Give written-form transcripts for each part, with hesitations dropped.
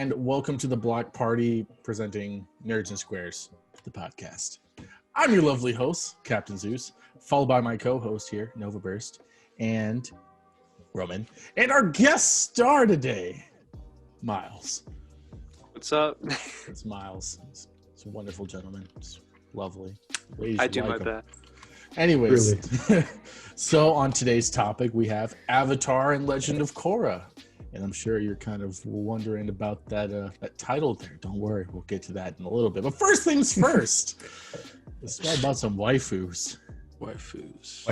and welcome to the Block Party presenting Nerds and Squares, the podcast. I'm your lovely host, Captain Zeus, followed by my co-host here, Nova Burst, and Roman, and our guest star today, Miles. What's up? It's Miles. It's a wonderful gentleman. It's lovely. I do my best. Anyways, really? So on today's topic, we have Avatar and Legend of Korra. And I'm sure you're kind of wondering about that title there. Don't worry, we'll get to that in a little bit. But first things first, let's talk about some waifus. Waifus.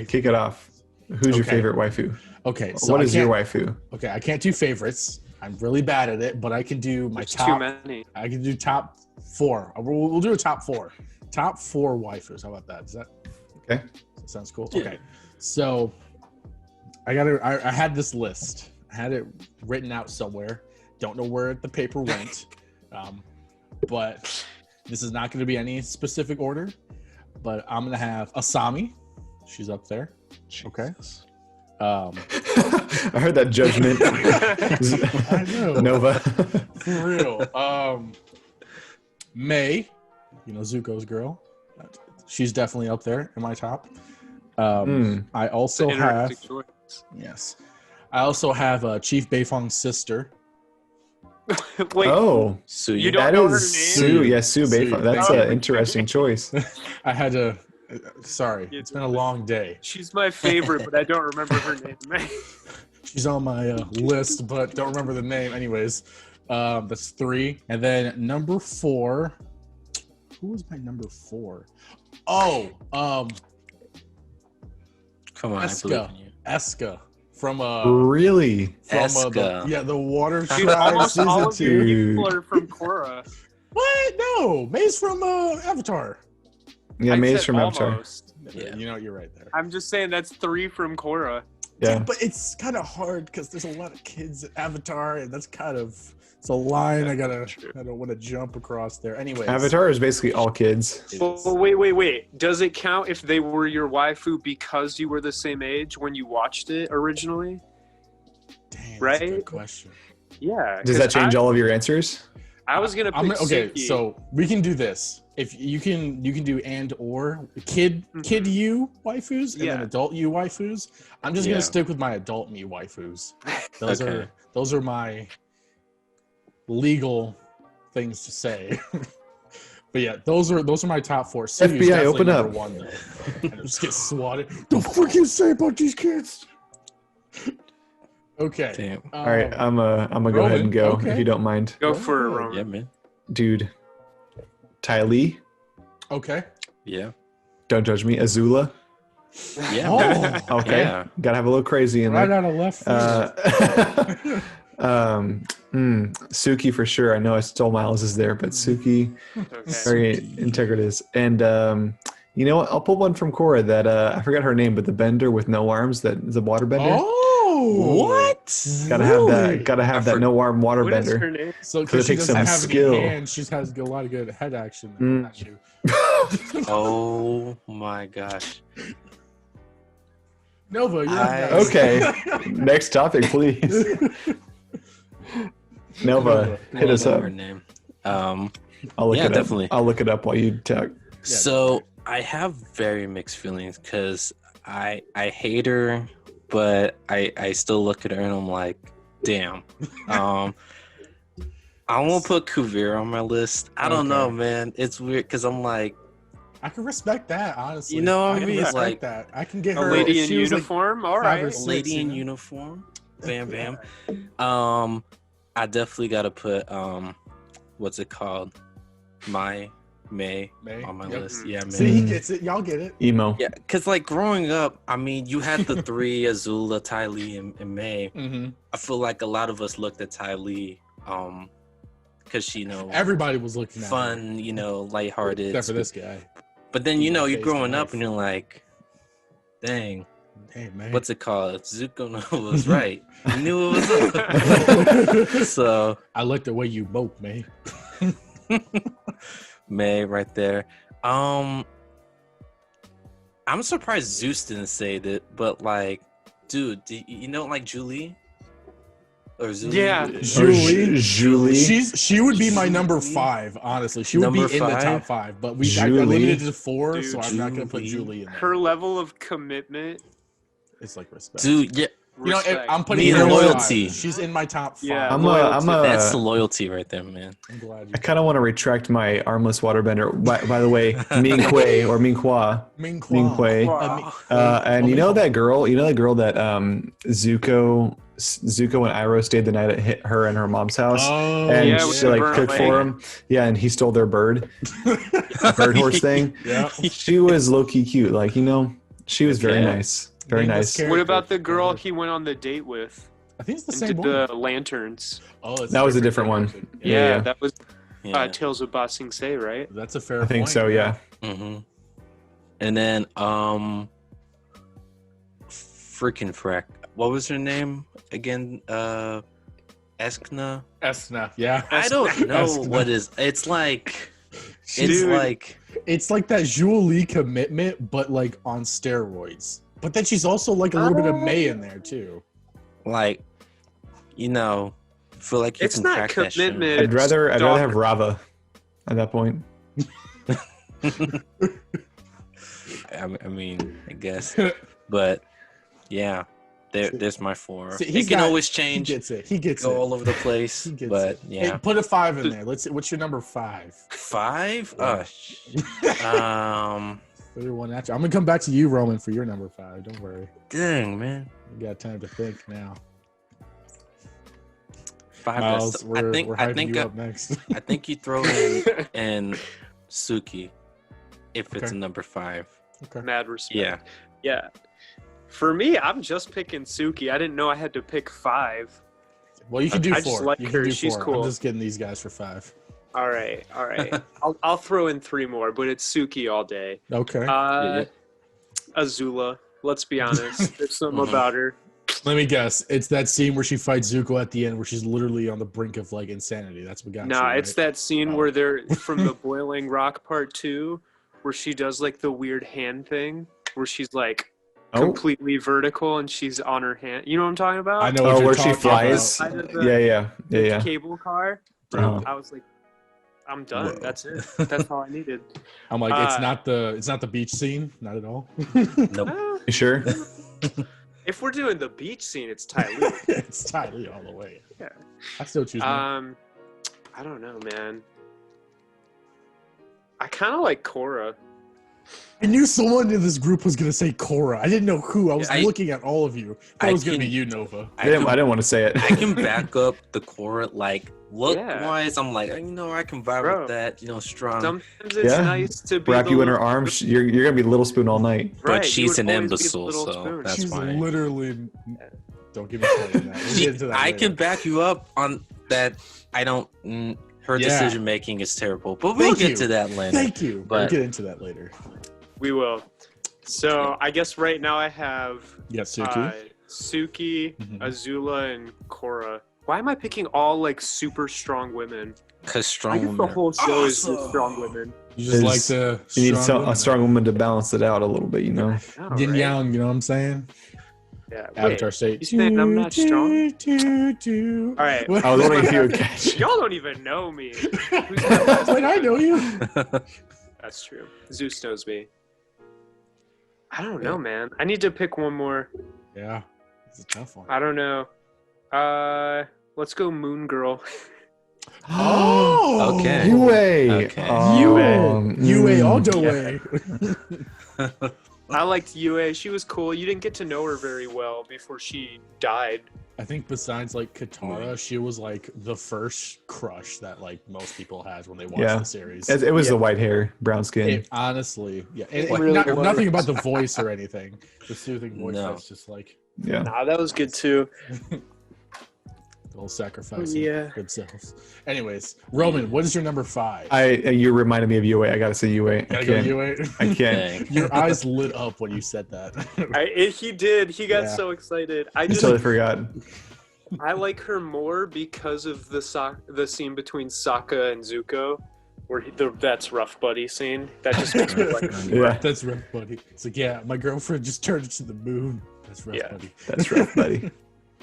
Kick it off. Who's your favorite waifu? Okay, so what is your waifu? Okay, I can't do favorites. I'm really bad at it, but I can do my top. Too many. I can do top four. We'll do a top four. Top four waifus. How about that? Is that okay? That sounds cool. Yeah. Okay, so I had this list. I had it written out somewhere. Don't know where the paper went, but this is not going to be any specific order. But I'm going to have Asami. She's up there. Jesus. Okay. I heard that judgment. I know. Nova. For real. May, Zuko's girl. She's definitely up there in my top. I also have yes. I also have Chief Beifong's sister. Wait. Oh, Sue. You don't know her name? Sue. Yes, Sue Beifong. That's an interesting choice. I had to. Sorry, it's been a long day. She's my favorite, but I don't remember her name. She's on my list, but don't remember the name. Anyways, that's 3, and then number 4. Who was my number 4? Oh, come on, Eska from really the Water Dude, Tribe almost all of season 2. you people are from Korra. What? No, May's from Avatar. Yeah, May's from Avatar. Almost. Yeah, you're right there. I'm just saying that's 3 from Korra. Yeah, but it's kind of hard because there's a lot of kids at Avatar, and that's kind of it's a line I don't want to jump across there. Anyways, Avatar is basically all kids. Well, wait. Does it count if they were your waifu because you were the same age when you watched it originally? Damn, right? That's a good question. Yeah. Does that change all of your answers? I was gonna pick okay, Suki. so we can do this. If you can do and or kid you waifus and then adult you waifus. I'm just gonna stick with my adult me waifus. Those are my legal things to say. But yeah, those are my top 4. Suki's FBI, open up. One, though. And just get swatted. Don't freaking say about these kids. Okay. Damn. All right, I'm gonna go ahead and go if you don't mind. Go for it, Roman. Yeah, man. Dude. Ty Lee. Okay. Yeah. Don't judge me. Azula. Yeah. Oh. Okay. Yeah. Gotta have a little crazy in Right there. out of left field. Suki for sure. I know I stole Miles's there, but Suki, very integritous. And you know what? I'll pull one from Korra that I forgot her name, but the bender with no arms, that is a water bender. Oh, What? Gotta have that. Gotta have that no arm water What is bender. her name? So It because she takes doesn't some have skill. any hands, she has a lot of good head action. Not you. Oh my gosh. Nova, you're next. Okay. Next topic, please. Nova, hit us up. Her name. I'll look it up. Definitely. I'll look it up while you talk. So I have very mixed feelings because I hate her, but I still look at her and I'm like, damn. I won't put Kuvira on my list. I don't know, man. It's weird because I'm like, I can respect that, honestly. You know what I can mean? respect Like, that. I can get A her. lady if in she was, uniform? All 5 or right. 6, lady in you know? uniform. Bam, bam. I definitely got to put what's it called? May on my list. Yeah, man. See, he gets it. Y'all get it. Emo. Yeah, because like growing up, I mean, you had the 3, Azula, Ty Lee, and May. Mm-hmm. I feel like a lot of us looked at Ty Lee because she, Everybody was looking at fun, lighthearted. except for this guy. But then, you're Face growing to up life. and you're like, dang, Hey, man. what's it called? Zuko was right. He knew it was up. So I like the way you both, man. May right there. I'm surprised Zeus didn't say that, but like, dude, you know, like Julie Or Zuli? Yeah. Julie. She would be my number 5, honestly. She would Number be in the 5? top 5, but I Julie? limited it to 4, Dude, so I'm not gonna put Julie in there. Her level of commitment. It's like respect. Dude, yeah. You know, Respect. I'm putting Need her in loyalty. 5. She's in my top 5. Yeah. That's the loyalty right there, man. I'm glad you I kind of want to retract my armless waterbender. By the way, Ming Kui or Ming Hua. Ming Ming Kui. And you know that girl that Zuko and Iroh stayed the night at her and her mom's house, and yeah, with she the like burnt cooked leg. for him. Yeah, and he stole their bird, bird horse thing. Yeah. She was low key cute, like she was very nice, very Nameless nice. What about the girl he went on the date with? I think it's the And same did one. the lanterns. Oh, That was a different one. Yeah, that was Yeah. Tales of Ba Sing Se, right? That's a fair I think point. so. Yeah. Mm-hmm. And then, freaking frack. What was her name again? Eskna? Esna. Yeah. I don't know Eskna. what is. It's like. It's Dude. like. It's like that Julie commitment, but like on steroids. But then she's also like a little bit of May in there too. Like, feel like you It's can not crack that shit. commitment. I'd rather have Stalker. Rava at that point. I mean, I guess. But, yeah. There's my 4. See, It can always He change. gets it. He gets Go it. all over the place. He gets But, it. yeah. Hey, put a 5 in there. Let's see. What's your number 5? 5? Yeah. Throw one at you. I'm gonna come back to you, Roman, for your number 5. Don't worry. Dang, man. You got time to think now. 5. Miles, we're I hyping think you up next. I think you throw in Suki if it's Okay. a number 5. Okay. Mad respect. Yeah. Yeah. For me, I'm just picking Suki. I didn't know I had to pick 5. Well, you can do I 4. just like you her. can do She's 4. cool. I'm just getting these guys for 5. All right. I'll throw in 3 more, but it's Suki all day. Okay. Azula. Let's be honest. There's something Mhm. about her. Let me guess. It's that scene where she fights Zuko at the end, where she's literally on the brink of like insanity. That's what got you. Nah, Right? it's that scene where they're from the Boiling Rock Part 2, where she does like the weird hand thing, where she's like completely vertical and she's on her hand. You know what I'm talking about? I know what you're where she talking flies. Out of the- Yeah. the cable car. Uh-huh. I was like, I'm done. Whoa. That's it. That's all I needed. I'm like, it's not the beach scene, not at all. Nope. Ah, You sure? if we're doing the beach scene, it's Ty Lee. It's Ty Lee all the way. Yeah. I still choose. Mine. I don't know, man. I kind of like Korra. I knew someone in this group was gonna say Korra. I didn't know who. I was I- looking at all of you. I thought I it was gonna can- be you, Nova. I didn't want to say it. I can back up the Korra, like look Yeah. wise. I'm like, I can vibe Bro. with that. Strong. Sometimes it's Yeah. nice to be Wrap the you in her little- arms. You're gonna be Little Spoon all night. But Right, she's you would an always be the imbecile, little so spoon. that's She's fine. literally. Don't get me started on that. We'll get into that I later. can back you up on that. I don't. Her Yeah. decision making is terrible, but we'll Thank get you. to that later. Thank you. But- We'll get into that later. We will. So I guess right now I have You got Suki. Suki, Mhm. Azula, and Korra. Why am I picking all like super strong women? Cause I strong guess the women. whole show is Awesome. just strong women. You just like Is- the. You need women. a strong woman to balance it out a little bit, I know, Yin right? yang. You know what I'm saying? Yeah. Avatar Wait, state. you saying I'm not strong? All right. I was wondering if you would catch. y'all don't even know me. Wait, I know you. That's true. Zeus knows me. I don't know, man. I need to pick one more. Yeah, it's a tough one. I don't know. Let's go Moon Girl. Oh, Okay. Yue. Okay. Yue all the way. I liked Yue. She was cool. You didn't get to know her very well before she died. I think besides like Katara, she was like the first crush that like most people had when they watched Yeah. the series. It was Yeah. the white hair, brown skin. It, honestly, yeah. And, It really was. nothing about the voice or anything. The soothing voice No. that's just like Yeah. Nah, that was good too. the whole sacrifice Yeah. of good selves. Anyways, Roman, what is your number 5? You reminded me of Yue. I gotta say Yue. I Gotta go can't. Yue? I can't. Dang. Your eyes lit up when you said that. He did. He got Yeah. so excited. I I just totally forgot. I like her more because of the scene between Sokka and Zuko, where that's rough buddy scene. That just makes me like her. Yeah, That's rough, buddy. It's like, yeah, my girlfriend just turned into the moon. That's rough, Yeah. buddy. that's rough, buddy.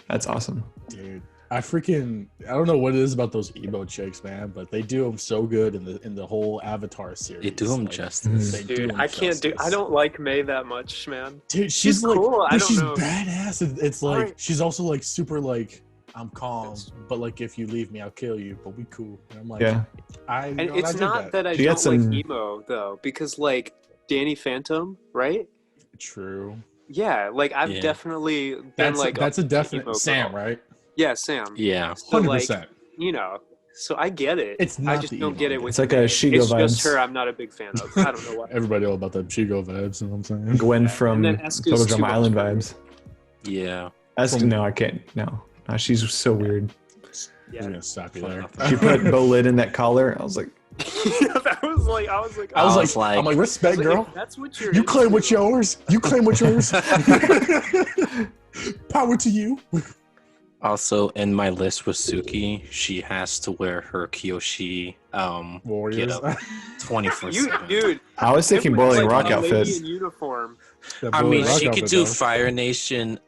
That's awesome. Dude. I don't know what it is about those emo chicks, man, but they do them so good in the whole Avatar series. They do them justice. Dude, I can't do. I don't like May that much, man. Dude, she's like, cool. but she's badass. It's like Right. she's also like super like I'm calm, but like if you leave me, I'll kill you. But we cool. And I'm like, Yeah. And it's not that I She got don't some- like emo though, because like Danny Phantom, right? True. Yeah, like I've Yeah. definitely been That's like that's a definite emo Sam, girl. right? Yeah, Sam. Yeah. So, like, 100%. you know, so I get it. It's I not just the don't emo get it bit. with It's like a May. Shigo It's vibes. just her I'm not a big fan of. I don't know why. Everybody all about them Shigo vibes, you know what I'm saying? Gwen from And then Esk is Total too Drama much Island for me. vibes. Yeah. Esk, no, I can't. No, she's so weird. I'm Yeah. gonna stop you there. She put Bolin in that collar. I was like, that was like I was like, I was was like, like- I'm like, respect, if girl. that's what you're You claim into, what's yours. You claim what's yours. Power to you. Also, in my list with Suki, she has to wear her Kyoshi Warriors. get up 24/7. You dude, I was thinking everyone's Boiling like Rock a lady outfit. in uniform. That I Boiling mean, Rock she could outfit, do though. Fire Nation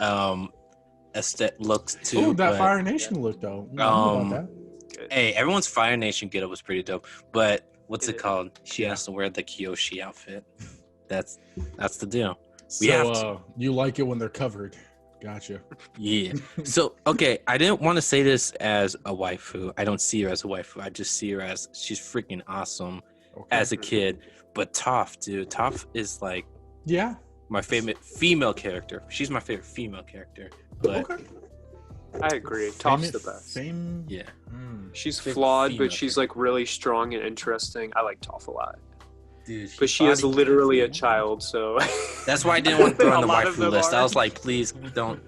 aesthetic looks too. Ooh, that but, Fire Nation look though. I know about that. Hey, everyone's Fire Nation get up was pretty dope. But what's it It is. called? She has to wear the Kyoshi outfit. That's the deal. We So have to. you like it when they're covered. Gotcha. Yeah. So okay, I didn't want to say this as a waifu. I don't see her as a waifu. I just see her as she's freaking awesome Okay. as a kid. But Toph, dude, Toph is like Yeah. my favorite female character. She's my favorite female character. But Okay. I agree. Toph's the best. Fame. yeah, She's Favorite flawed, female but she's like really strong and interesting. I like Toph a lot. dude. But she is literally a child, so That's why I didn't want to throw her on the A lot of waifu them list. I are. was like, please don't.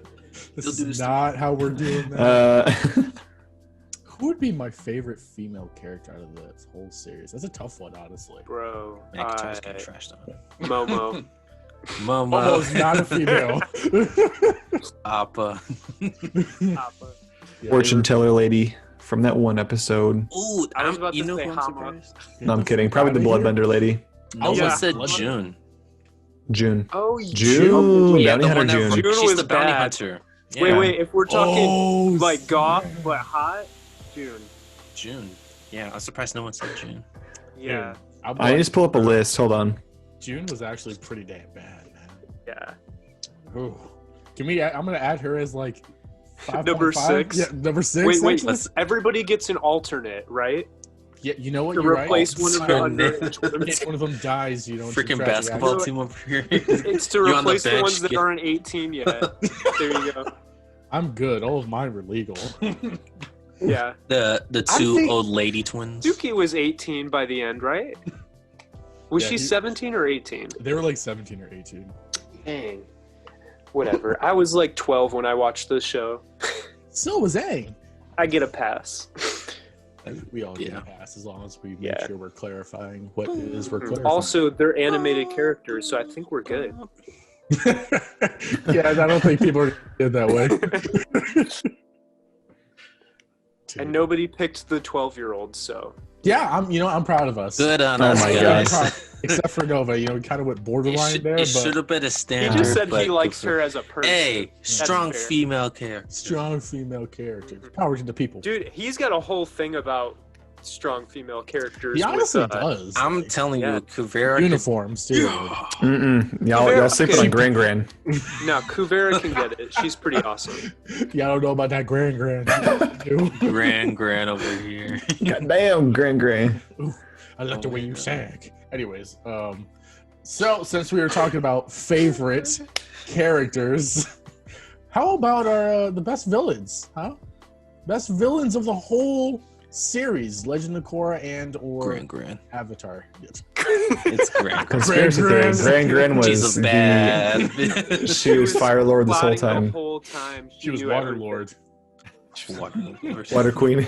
This They'll do is this to not how we're doing that. Who would be my favorite female character out of this whole series? That's a tough one, honestly. bro. Man, Katara's getting trashed on. Momo. Almost Momo, not a female. Appa. Appa. Yeah, Fortune teller lady from that one episode. Ooh, I was about to you know say who I'm Hama. surprised? No, I'm kidding. Probably the Outta here. Bloodbender lady. No Yeah. one said Bloodbender. June. June. Oh, June. Yeah, Bounty the Hunter one that June. June she's was the bounty bad. hunter. Wait, Yeah. wait. If we're talking Oh, like goth but hot, June. June. Yeah, I'm surprised no one said June. Yeah. I need to pull up a list. Hold on. June was actually pretty damn bad, man. Yeah. Ooh. I'm gonna add her as like 5.5. Number 6? Yeah, number 6. Wait. actually. Let's- Everybody gets an alternate, right? Yeah, you know what? To You're right. replace one of the under. If one of them dies, you don't. Freaking tragic basketball accident. team over here. It's to You on the replace the bench, ones that get- aren't 18 yet. There you go. I'm good. All of mine were legal. Yeah. The I two think- old lady twins. Suki was 18 by the end, right? Was Yeah, she 17 or 18? They were like 17 or 18. Dang. Whatever. I was like 12 when I watched the show. So was Aang. I get a pass. We all get Yeah. a pass as long as we make Yeah. sure we're clarifying what it is we're clarifying. Also, they're animated characters, so I think we're good. Yeah, I don't think people are good that way. And nobody picked the 12-year-olds, so. Yeah, I'm proud of us. Good on Oh us, my guys. God. Except for Nova, kind of went borderline there, It should but have been a He standard. just said he but likes her as a person. Hey, strong fair. female character. strong female characters. Power to the people. Dude, he's got a whole thing about strong female characters. He honestly with, does. I'm Like, telling Yeah. you, Kuvera. uniforms too. Y'all sleeping on Gran Gran. No, Kuvera can get it. She's pretty awesome. Yeah, I don't know about that grand. Gran over here. God damn, Gran Gran. I like the Oh way my you God. sang. Anyways, so since we were talking about favorite characters, how about our the best villains? Huh? Best villains of the whole series, Legend of Korra and or Gran. Avatar. Yes. It's Gran. Conspiracy theory. Gran Gran was She's a bad. She was Fire Lord this whole Plotting time. The whole time. She was knew Water everything. Lord. Water Queen.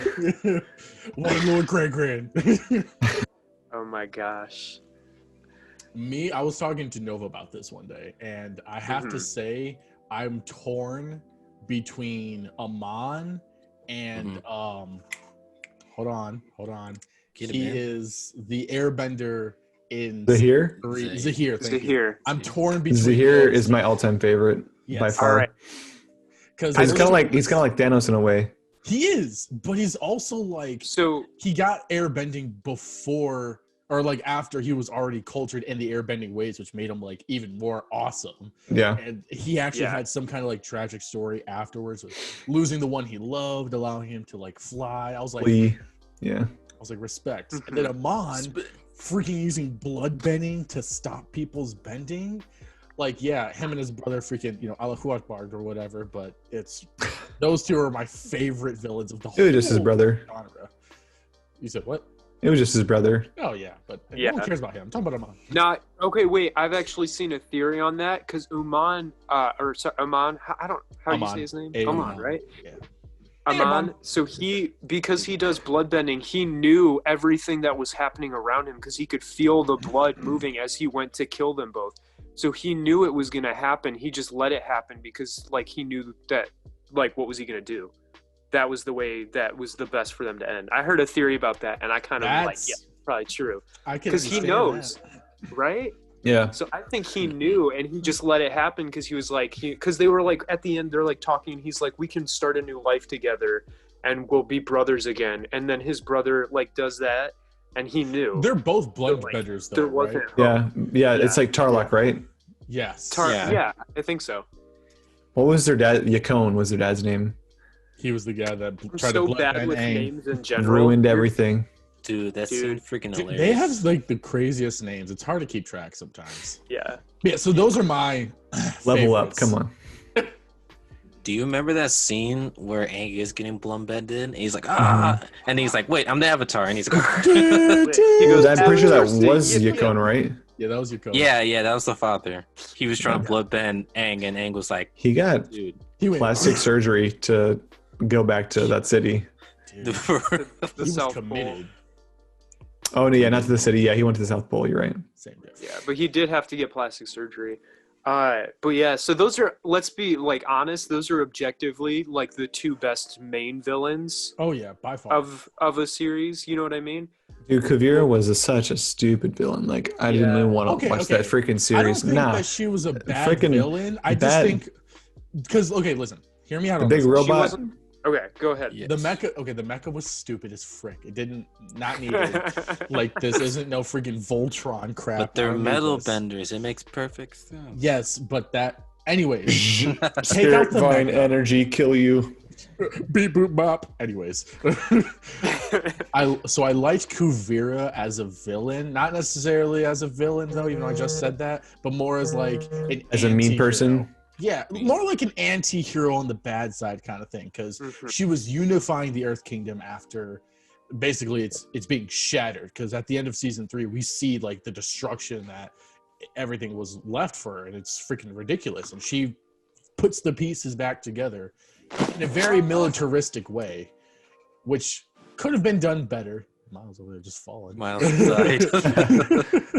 Water Lord Gran. Oh my gosh. Me, I was talking to Nova about this one day, and I have to say I'm torn between Amon and hold on. Get He him, man. is the airbender in Zahir? Zahir. Thank you. Zahir. I'm torn between Zahir those. is my all-time favorite by Yes. far. All right. Because He's kind of like Thanos in a way. He is, but he's also like he got airbending before or like after he was already cultured in the airbending ways, which made him like even more awesome. Yeah. And he actually had some kind of like tragic story afterwards with losing the one he loved, allowing him to like fly. I was like, yeah. I was like, respect. And then Amon freaking using blood bending to stop people's bending. Like, yeah, him and his brother freaking, Allahu Akbar or whatever, but those two are my favorite villains of the whole. It was just his brother. Genre. You said what? It was just his brother. Oh, yeah, but no one cares about him. I'm talking about Amon. Okay, wait, I've actually seen a theory on that, because Amon, how do you say his name? Amon, right? Yeah. Amon, so because he does bloodbending, he knew everything that was happening around him because he could feel the blood moving as he went to kill them both. So he knew it was going to happen. He just let it happen because, like, he knew that, like, what was he going to do? That was the way that was the best for them to end. I heard a theory about that, and I kind of probably true. Because he knows, right? Yeah. So I think he knew, and he just let it happen because he was like, because they were like at the end, they're like talking, and he's like, we can start a new life together, and we'll be brothers again. And then his brother like does that, and he knew. They're both bloodbenders, though. There wasn't. Right? Yeah. It's like Tarlok, right? Yes. Yeah, I think so. What was their dad? Yakone was their dad's name. He was the guy that tried to bloodbend with names in general. Ruined everything. Dude, that seemed freaking hilarious. They have like the craziest names. It's hard to keep track sometimes. Yeah. So those are my level favorites. up. Come on. Do you remember that scene where Aang is getting bloodbended? And he's like, and he's like, wait, I'm the Avatar. And he's like, he goes, I'm pretty sure that was Yakone, right? Yeah, that was Yakone. Yeah, that was the father. He was trying to bloodbend Aang, and Aang was like, he got plastic surgery to go back to that city. Dude, he was committed. Oh, no, yeah, not to the city. Yeah, he went to the South Pole. You're right. Same difference. Yeah, but he did have to get plastic surgery. But yeah, so those are, let's be like honest, those are objectively like the two best main villains. Oh yeah, by far. Of a series, you know what I mean? Dude, Kuvira was such a stupid villain. Like, I didn't even want to watch that freaking series. I don't think that she was a bad villain. I just think, because, okay, listen, hear me out on this. The big robot. Okay, go ahead. Yes. The mecha was stupid as frick. It not needed. Like, this isn't no freaking Voltron crap. But they're metal benders. It makes perfect sense. Yes, but that, anyways. Take out the vine energy, kill you. Beep boop bop. Anyways. I liked Kuvira as a villain. Not necessarily as a villain, though, even though I just said that, but more as like as a mean person. Yeah, more like an anti-hero on the bad side kind of thing, because she was unifying the Earth Kingdom after basically it's being shattered, because at the end of season 3 we see like the destruction that everything was left for her, and it's freaking ridiculous, and she puts the pieces back together in a very militaristic way, which could have been done better. Miles over there just falling. Miles died.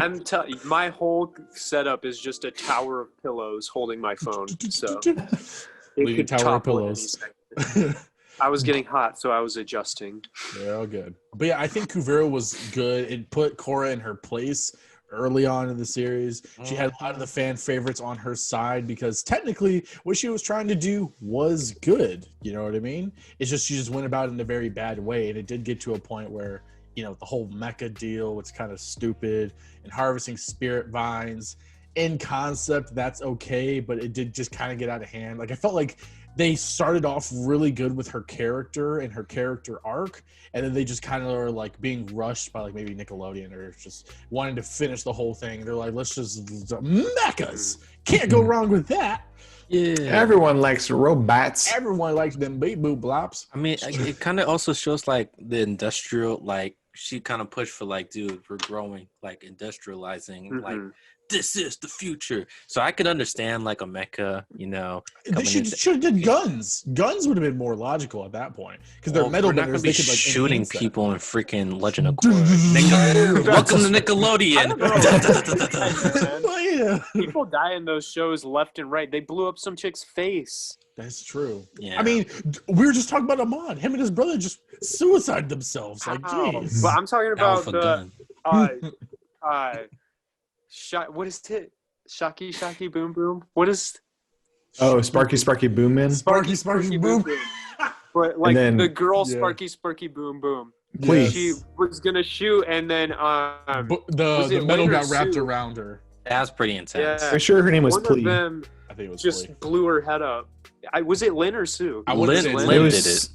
I'm telling you, my whole setup is just a tower of pillows holding my phone. So it could tower of pillows. I was getting hot, so I was adjusting. They're all good. But yeah, I think Kuvira was good. It put Korra in her place early on in the series. She had a lot of the fan favorites on her side because technically what she was trying to do was good. You know what I mean? It's just she just went about it in a very bad way. And it did get to a point where, the whole mecha deal was kind of stupid, and harvesting spirit vines in concept, that's okay, but it did just kind of get out of hand. Like, I felt like they started off really good with her character and her character arc, and then they just kind of are like being rushed by like maybe Nickelodeon or just wanting to finish the whole thing. They're like, let's just mechas. Can't go wrong with that. Yeah. Everyone likes robots. Everyone likes them beep boop blops. I mean, it kind of also shows like the industrial, like she kind of pushed for like, dude, we're growing, like industrializing, like this is the future. So I could understand like a mecha, They should have did guns. Guns would have been more logical at that point because they're metal benders. They could like shooting people in freaking Legend of Korra. Welcome to Nickelodeon. People die in those shows left and right. They blew up some chick's face. That's true. Yeah. I mean, we were just talking about Amon. Him and his brother just suicided themselves. Like, jeez. But I'm talking about what is it? Shocky Boom Boom? What is... Oh, Sparky Boom Man? Sparky Boom. But like then, the girl, Sparky Boom Boom. Please. She was gonna shoot, and then the metal got wrapped around her. That's pretty intense. I'm sure her name was One Plea. of them I think it was just blew her head up. Was it Lynn or Sue? Lynn did it.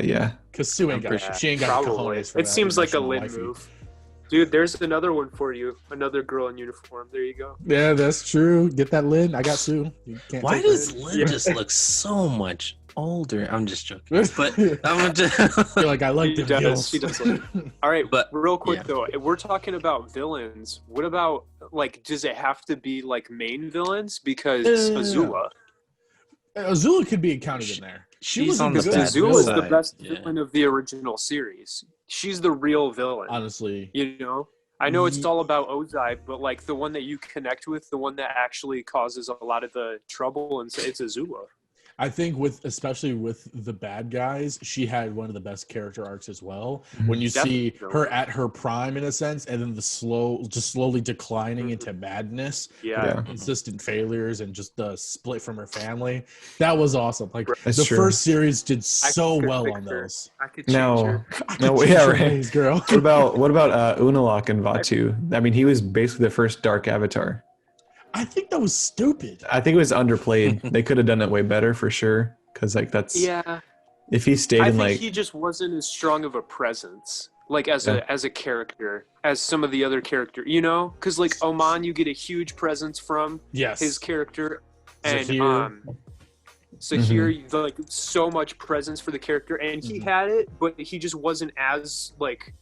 Yeah. Because Sue ain't got she ain't got cojones for it that. seems like a Lynn move. Dude, there's another one for you. Another girl in uniform. There you go. Yeah, that's true. Get that Lynn. I got Sue. Why does Lynn just look so much older? I'm just joking. But I'm just You're like, I like the girls. She does look. All right, but real quick though, if we're talking about villains, what about like does it have to be like main villains? Because Azula could be counted in there. She's on the bad Azula is the best villain of the original series. She's the real villain. Honestly. You know? I know it's all about Ozai, but like the one that you connect with, the one that actually causes a lot of the trouble, and it's Azula. I think especially with the bad guys, she had one of the best character arcs as well. When you see her at her prime in a sense, and then slowly declining into madness, consistent failures, and just the split from her family. That was awesome. Like first series did so well on those. I could change her. Right. Girl. What about Unalaq and Vaatu? I mean, he was basically the first dark avatar. I think that was stupid. I think it was underplayed. They could have done it way better for sure. Because like that's if he stayed in like he just wasn't as strong of a presence, like as a character as some of the other characters. You know, because like Oman, you get a huge presence from his character, and Zahir, like so much presence for the character, and he had it, but he just wasn't as like.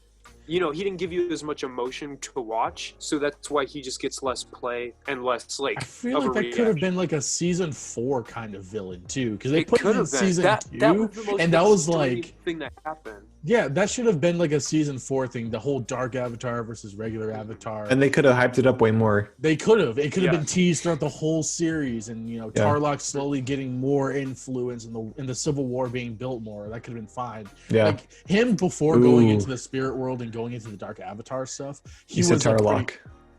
You know, he didn't give you as much emotion to watch, so that's why he just gets less play and less like. I feel like that could have been like a season 4 kind of villain too, because they put him in season 2, and that was like thing that happened. Yeah, that should have been like a season 4 thing, the whole dark avatar versus regular avatar. And they could have hyped it up way more. They could have. It could have been teased throughout the whole series, and you know, Tarlok slowly getting more influence in the Civil War being built more. That could have been fine. Yeah. Like him before going into the spirit world and going into the dark avatar stuff. He was Tarlok.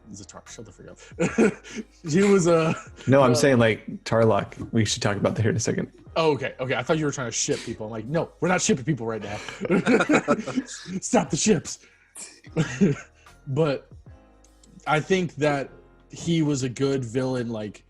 He's a Tarlok. Shut the frick up. He was a. No, I'm saying like Tarlok. We should talk about that here in a second. Oh, okay. I thought you were trying to ship people. I'm like, no, we're not shipping people right now. Stop the ships. But I think that he was a good villain, like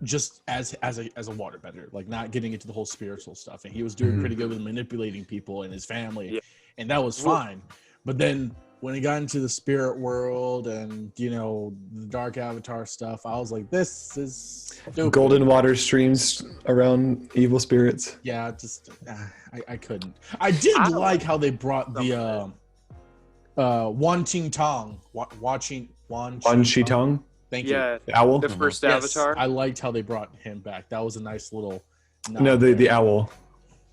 just as a waterbender, like not getting into the whole spiritual stuff, and he was doing pretty good with manipulating people and his family, and that was fine. But then when he got into the spirit world and, you know, the dark avatar stuff, I was like, this is stupid. Golden water streams around evil spirits. Yeah, just I couldn't. I did like how they brought the Wan Ching Tong, Wan Shi Tong. Thank you. The owl. The first avatar. I liked how they brought him back. That was a nice little. No, the owl.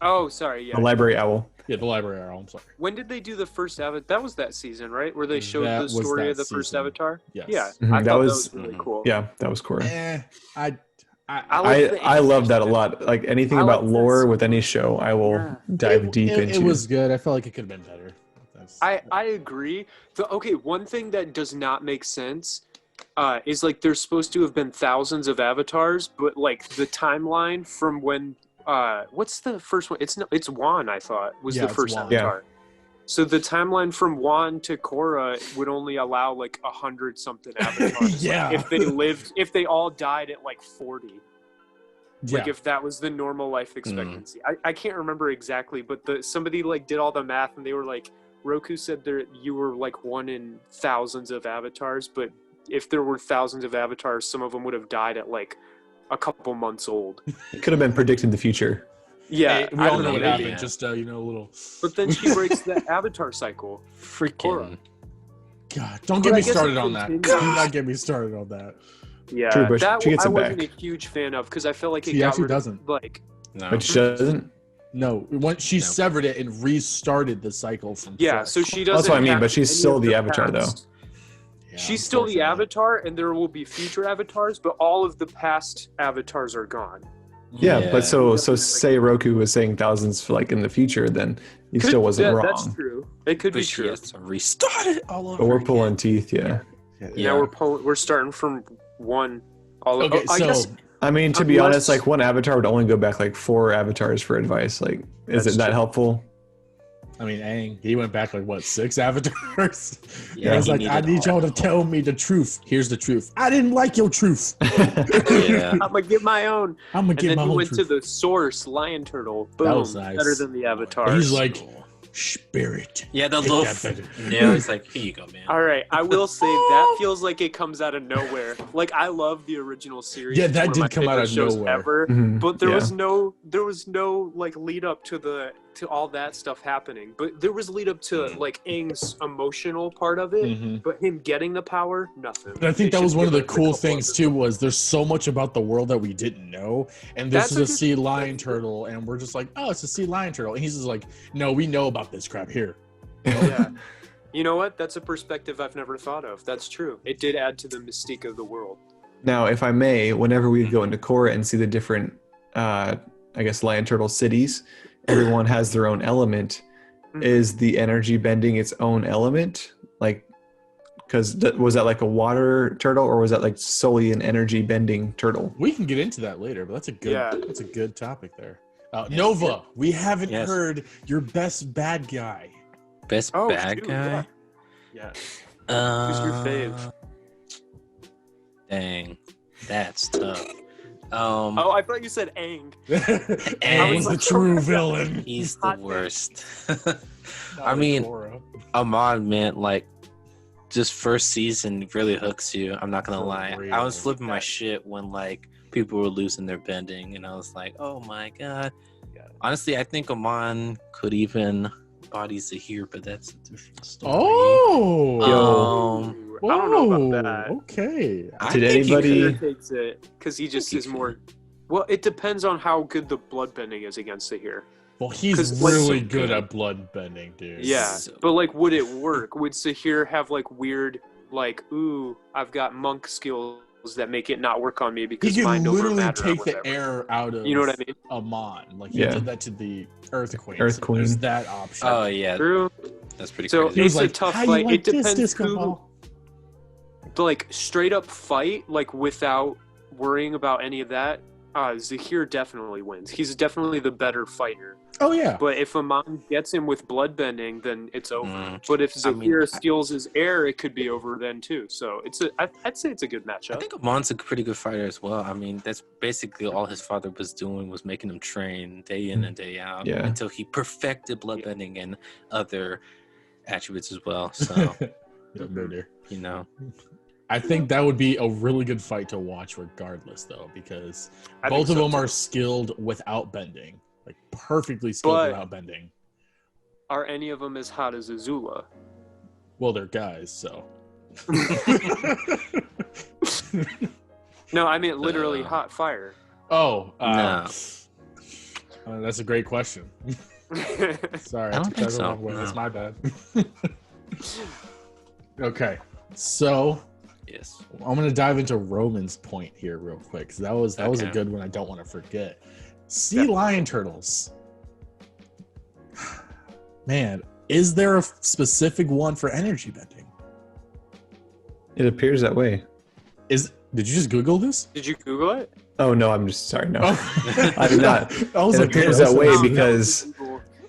Oh, sorry. Yeah. The library owl. Yeah, the library owl. I'm sorry. When did they do the first Avatar? That was that season, right? Where they showed the story of the first Avatar? Yes. Yeah. Mm-hmm. I thought that was really cool. Yeah, that was Korra. I love that a lot. Like anything about lore with any show, I will dive deep into. It was good. I felt like it could have been better. I agree. One thing that does not make sense is like there's supposed to have been thousands of avatars, but like the timeline from when what's the first one? It's Wan, I thought, was the first avatar. Yeah. So the timeline from Wan to Korra would only allow like 100 something avatars. Yeah. Like, if they all died at like 40. Like if that was the normal life expectancy. I can't remember exactly, but somebody like did all the math and they were like, Roku said you were like one in thousands of avatars, but if there were thousands of avatars, some of them would have died at like a couple months old. It could have been predicting the future. Yeah, we all know what happened. Just a little. But then she breaks the avatar cycle. Freaking God! Don't get me started on that. Do not get me started on that. Yeah, true, but that she gets I it wasn't back. a huge fan of because I feel like she actually doesn't. No, but she doesn't. No, once she severed it and restarted the cycle from. So she doesn't. That's what I mean. But she's still the avatar, though. Yeah, she's still the avatar, and there will be future avatars, but all of the past avatars are gone. Yeah, but so say Roku was saying thousands for like in the future, then he still wasn't wrong. That's true. It could be true. Restart it all over. But we're pulling teeth, Now we're starting from one. All okay, I guess I mean, to be honest, like one avatar would only go back like 4 avatars for advice. Like, is it that helpful? I mean, Aang, he went back like what, 6 avatars? Yeah, I was like, I need y'all to tell me the truth. Here's the truth. I didn't like your truth. Yeah. I'm gonna get my own. I'm gonna get my own. And then he went truth. to the source, lion turtle. Boom, that was nice. Better than the avatar. He's like, spirit. Yeah, the little. Yeah, it's like, here you go, man. All right, I will say that feels like it comes out of nowhere. Like I love the original series. Yeah, that did come out of nowhere. Ever, but there was no like lead up to all that stuff happening. But there was lead up to like Aang's emotional part of it. But him getting the power, nothing. And I think that was one of the cool things too. Was there's so much about the world that we didn't know, and this is a sea lion turtle, and we're just like, oh, it's a sea lion turtle, and he's just like, no, we know about this crap here. Yeah. You know what? That's a perspective I've never thought of. That's true. It did add to the mystique of the world. Now, if I may, whenever we go into Korra and see the different, I guess, lion turtle cities, everyone has their own element. Is the energy bending its own element? Like, because was that like a water turtle, or was that like solely an energy bending turtle? We can get into that later, but that's a good topic there. Nova, we haven't heard your best bad guy. Best bad guy? Yeah. Who's your fave? Dang, that's tough. I thought you said Aang. Aang's the true villain. He's the worst. I mean, Ahmad, man, like, just first season really hooks you. I'm not gonna lie. I was flipping my shit when like people were losing their bending, and I was like, oh my god. Honestly, I think Amon could even body Zahir, but that's a different story. Oh, I don't know about that. Okay. Did anybody takes it because he just is more? Well, it depends on how good the bloodbending is against Zahir. Well, he's really good at bloodbending, dude. Yeah, but like, would it work? Would Zahir have like weird, like, ooh, I've got monk skills that make it not work on me because he mind can over literally matter take the air out of, you know what I mean? Amon. Like he did that to the Earth Queen. Earth Queen. There's that option. Oh yeah, true. That's pretty so crazy. It's like, a tough how fight. You like it depends this, who, like straight up fight, like without worrying about any of that. Zahir definitely wins. He's definitely the better fighter. Oh yeah. But if Amon gets him with bloodbending, then it's over. But if Zahir steals his air, it could be over then too. So I'd say it's a good matchup. I think Amon's a pretty good fighter as well. I mean, that's basically all his father was doing, was making him train day in and day out until he perfected bloodbending and other attributes as well. So, you know. I think that would be a really good fight to watch regardless, though, because both of them are skilled without bending. Like, perfectly skilled without bending. Are any of them as hot as Azula? Well, they're guys, so. No, I mean literally hot fire. Oh. No. That's a great question. Sorry, I don't think so. No. That's my bad. Okay, so... Yes. I'm gonna dive into Roman's point here real quick because that was a good one I don't want to forget. Sea lion turtles. Man, is there a specific one for energy bending? It appears that way. Did you just Google this? Did you Google it? Oh no, I'm just sorry. No, I did not. It appears that way because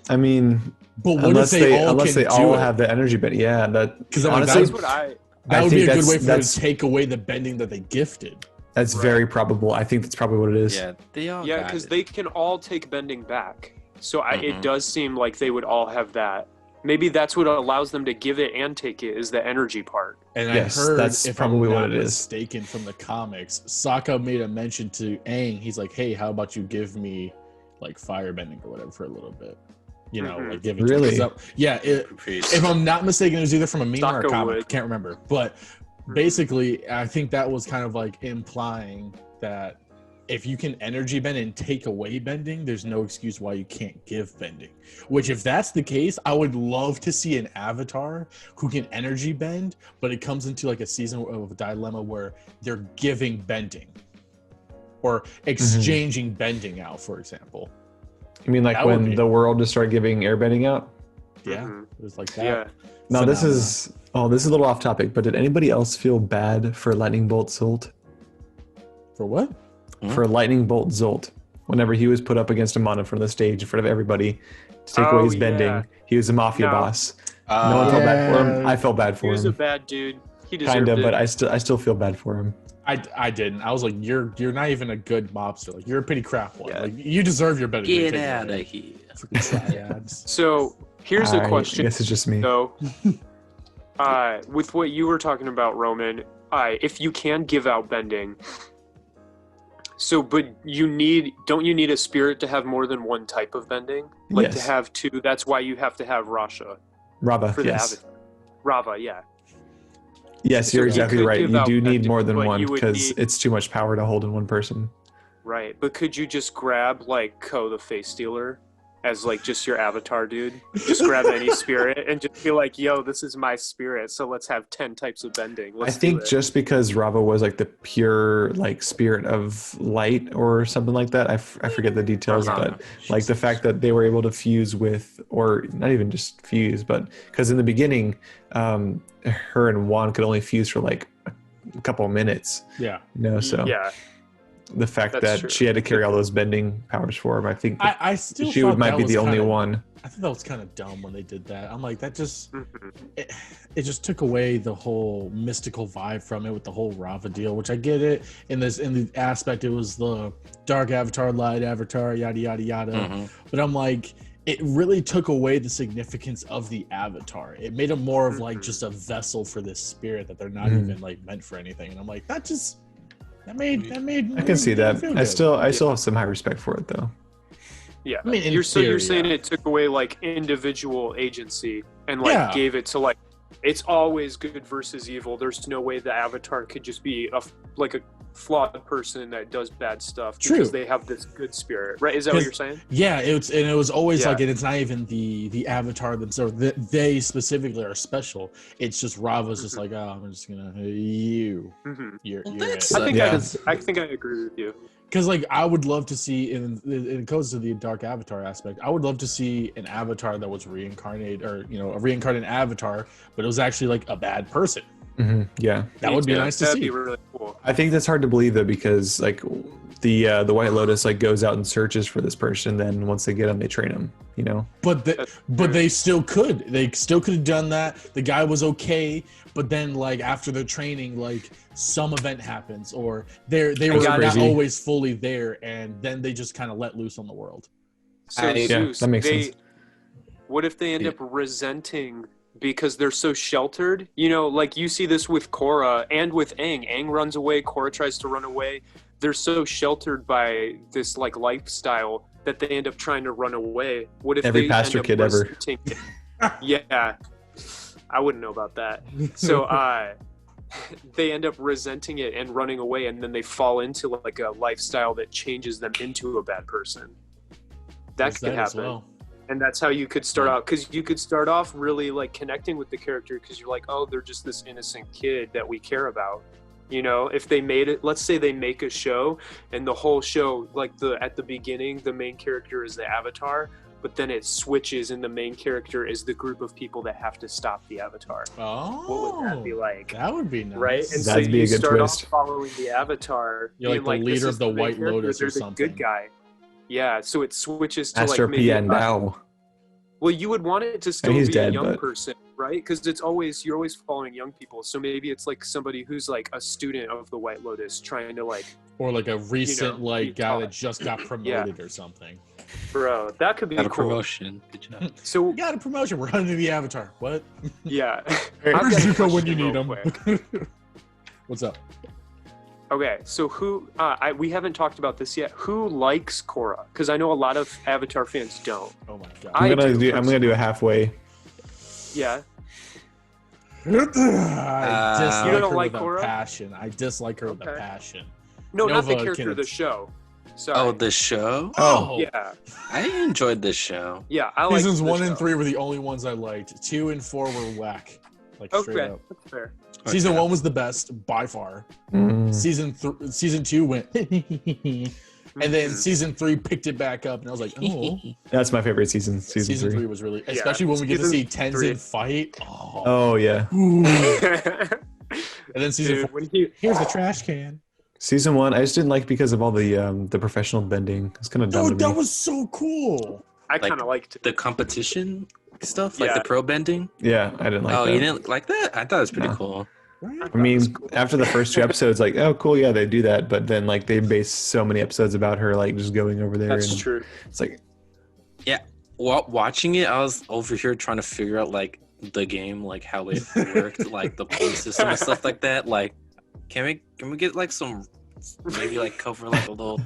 I mean, but what unless if they all have the energy bend, because honestly, that's what that would be a good way for them to take away the bending that they gifted. That's very probable. I think that's probably what it is. Yeah, they all. Yeah, because they can all take bending back. So it does seem like they would all have that. Maybe that's what allows them to give it and take it is the energy part. And yes, I heard, that's if probably I'm what not it is. mistaken from the comics, Sokka made a mention to Aang. He's like, "Hey, how about you give me like fire bending or whatever for a little bit?" You know, like give it really? to me. Yeah, if I'm not mistaken, it was either from a meme or a comic. Can't remember, but basically, I think that was kind of like implying that if you can energy bend and take away bending, there's no excuse why you can't give bending. Which, if that's the case, I would love to see an avatar who can energy bend, but it comes into like a season of a dilemma where they're giving bending or exchanging bending out, for example. You mean like when the world just started giving airbending out? Yeah, it was like that. Yeah. Now this is a little off topic, but did anybody else feel bad for Lightning Bolt Sult? For what? for Lightning Bolt Zolt. Whenever he was put up against Amon in front of the stage, in front of everybody, to take away his bending, he was a mafia boss. No one felt bad for him. I felt bad for him. He was a bad dude. He deserved it. But I still feel bad for him. I didn't. I was like, you're not even a good mobster. Like, you're a pretty crap one. Like, you deserve your better. Get out of here. So here's a question. I guess it's just me. So, with what you were talking about, Roman, if you can give out bending, but don't you need a spirit to have more than one type of bending? Like to have two. That's why you have to have Rava, for the avatar. Rava, yeah. Yes, you're exactly right. You do need more than one because it's too much power to hold in one person. Right, but could you just grab like Ko the Face Stealer as like just your avatar, dude? Just grab any spirit and just be like, yo, this is my spirit, so let's have 10 types of bending. I think just because Rava was like the pure like spirit of light or something like that, I forget the details, but like the fact that they were able to fuse with, or not even just fuse, but because in the beginning, her and Juan could only fuse for like a couple of minutes. Yeah. So the fact that she had to carry all those bending powers for him, I think I still she might be the only one. I thought that was kind of dumb when they did that. I'm like, that just it just took away the whole mystical vibe from it with the whole Rava deal, which I get it in the aspect it was the dark avatar, light avatar, yada yada yada. But I'm like, it really took away the significance of the avatar. It made him more of like just a vessel for this spirit that they're not even like meant for anything. And I'm like, that made I can see that. I still have some high respect for it though. Yeah. I mean, you're saying it took away like individual agency and like gave it to like, it's always good versus evil. There's no way the avatar could just be a flawed person that does bad stuff because they have this good spirit, right? Is that what you're saying? Yeah, it was always like, and it's not even the avatar themselves. They specifically are special. It's just Rava's just like, oh, I'm just gonna you're it. I think I agree with you. Because like I would love to see, and it goes to the dark avatar aspect. I would love to see an avatar that was reincarnated, or a reincarnated avatar, but it was actually like a bad person. Yeah, that would be nice to see. That'd be really cool. I think that's hard to believe though, because like the White Lotus like goes out and searches for this person. Then once they get him, they train him. But they still could. They still could have done that. The guy was okay, but then like after the training, like some event happens, or they were not always fully there, and then they just kind of let loose on the world. So Zeus, that makes sense. What if they end up resenting? Because they're so sheltered, like you see this with Korra and with Aang. Aang runs away, Korra tries to run away. They're so sheltered by this like lifestyle that they end up trying to run away. What if every pastor kid ever? Yeah, I wouldn't know about that. So they end up resenting it and running away, and then they fall into like a lifestyle that changes them into a bad person. That could happen. Well. And that's how you could start out, because you could start off really like connecting with the character because you're like, oh, they're just this innocent kid that we care about. If they made it, let's say they make a show and the whole show, like at the beginning, the main character is the avatar, but then it switches and the main character is the group of people that have to stop the avatar. Oh, what would that be like? That would be nice. Right? And that'd so be you a good start twist. off following the avatar. You're like the leader of the White Lotus or something. They're the good guy. Yeah, so it switches to Master like maybe Piandao. Well, you would want it to still be a young person, right? Because you're always following young people. So maybe it's like somebody who's like a student of the White Lotus trying to like, or like a recent guy that just got promoted or something. Bro, that could be got a cool. promotion. Good job. So we got a promotion. We're hunting the avatar. What? Yeah. Where's Zuko when you need him? What's up? Okay, so we haven't talked about this yet. Who likes Korra? Because I know a lot of Avatar fans don't. Oh my god! I'm gonna do a halfway. Yeah. I dislike you don't her like with Korra? A passion. I dislike her with a passion. No, not the character. The show. Sorry. Oh, the show? Oh, yeah. I enjoyed this show. Yeah, I liked Seasons 1 and 3 were the only ones I liked. 2 and 4 were whack. Like straight up. That's fair. Season 1 was the best by far. Season 2 went, and then season 3 picked it back up, and I was like, oh. That's my favorite season. Season 3 was really, especially when we get to see Tenzin fight. Oh yeah. And then season 4, here's the trash can. Season 1, I just didn't like because of all the professional bending. It's kind of dumb. Dude, that was so cool. I kind of liked it. The competition stuff, like the pro bending. Yeah, I didn't like that. Oh, you didn't like that? I thought it was pretty cool. I mean, after the first 2 episodes, like, oh, cool, yeah, they do that. But then, like, they base so many episodes about her, like, just going over there. That's true. It's like, yeah. Watching it, I was over here trying to figure out like the game, like how it worked, like the point system and stuff like that. Like, can we get like some maybe like cover like a little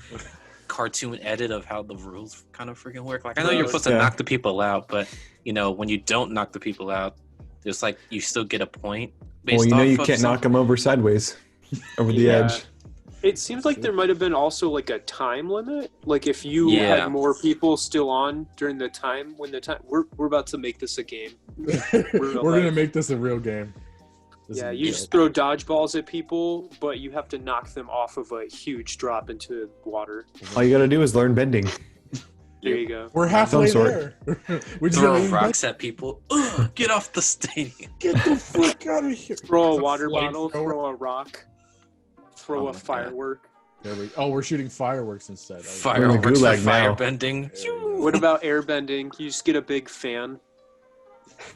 cartoon edit of how the rules kind of freaking work? Like, I know you're supposed to knock the people out, but you know when you don't knock the people out, there's like you still get a point. Well, you know you can't knock them over sideways, over the edge. It seems like there might have been also like a time limit. Like if you had more people still on during the time we're about to make this a game. We're gonna make this a real game. You just throw dodgeballs at people, but you have to knock them off of a huge drop into water. All you gotta do is learn bending. There you go. We're halfway there. We throw rocks at people. Ugh, get off the stadium. Get the fuck out of here. Throw a water bottle. Throw a rock. Throw a firework. We're shooting fireworks instead. Fireworks for firebending. What about airbending? You just get a big fan.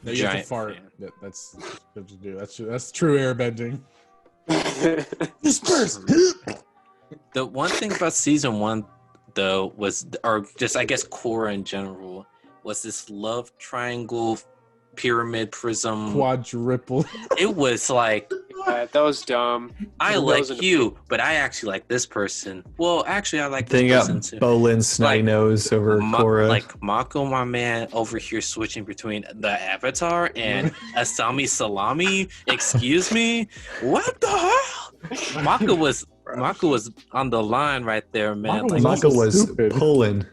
No, you have to fart. That's true airbending. Disperse. The one thing about season 1, though, was, or just I guess Korra in general, was this love triangle, pyramid, prism, quadruple. It was like. That was dumb. I like you, but I actually like this person. Well, actually, I like this person too. Bolin's snotty nose over Korra. Like Mako, my man, over here switching between the Avatar and Asami Salami. Excuse me, what the hell? Mako was on the line right there, man. Mako was pulling.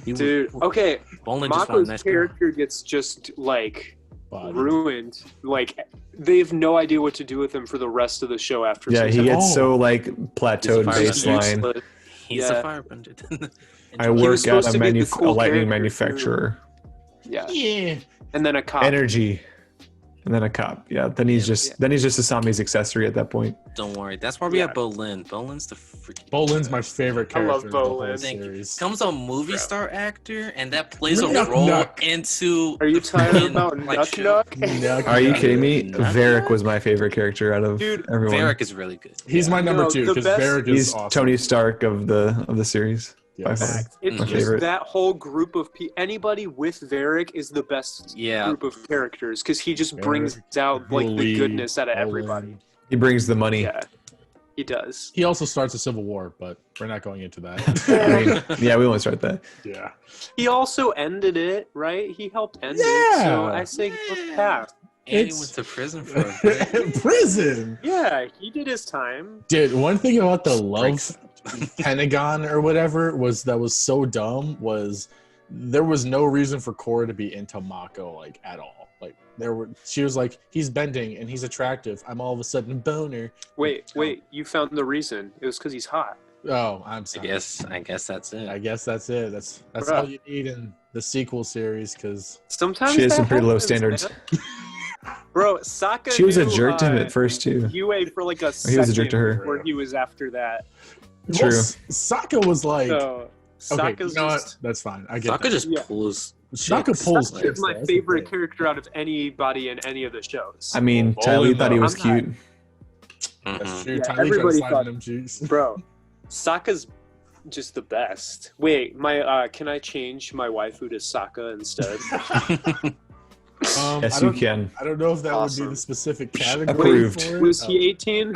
Dude, okay. Mako's character gets just like ruined. Like they have no idea what to do with him for the rest of the show after. Yeah, he gets so like plateaued baseline. He's a firebender. I work at a lightning manufacturer. Yeah. And then a cop. Energy. And then a cop. Yeah. Then he's just Asami's accessory at that point. Don't worry. That's why we have Bolin. Bolin's the freaking. Bolin's my favorite character. I love Bolin. Comes a movie star actor, and that plays a role into. Are you talking about Nuck? Are you kidding me? Varric was my favorite character out of everyone. Varric is really good. He's my number 2 because Varric is awesome. Tony Stark of the series. Yes. It's just that whole group of people. Anybody with Varric is the best group of characters because he just brings out like the goodness out of everybody. He brings the money. Yeah, he does. He also starts a civil war, but we're not going into that. We won't start that. Yeah. He also ended it, right? He helped end it. So I say pass. And he went to prison for a prison. Yeah, he did his time. Dude, one thing about the love Pentagon or whatever was so dumb was there was no reason for Korra to be into Mako like at all. Like she was like, he's bending and he's attractive. I'm all of a sudden a boner. Wait, you found the reason. It was because he's hot. Oh, I'm sorry. I guess that's it. That's all you need in the sequel series because sometimes she has some pretty low standards. Bro, Sokka. She was a jerk to him at first too. Yue for like a second. He was a jerk to her. Where he was after that. True. Well, Sokka was like. Sokka's that's fine. I get Sokka just pulls. Sokka pulls. Sokka is my favorite character out of anybody in any of the shows. I mean, Tylee thought he was cute. That's true. Everybody thought him cheeks. Bro, Sokka's just the best. Wait, can I change my waifu to Sokka instead? Yes, you can. I don't know if that would be the specific category. Approved. Was he 18?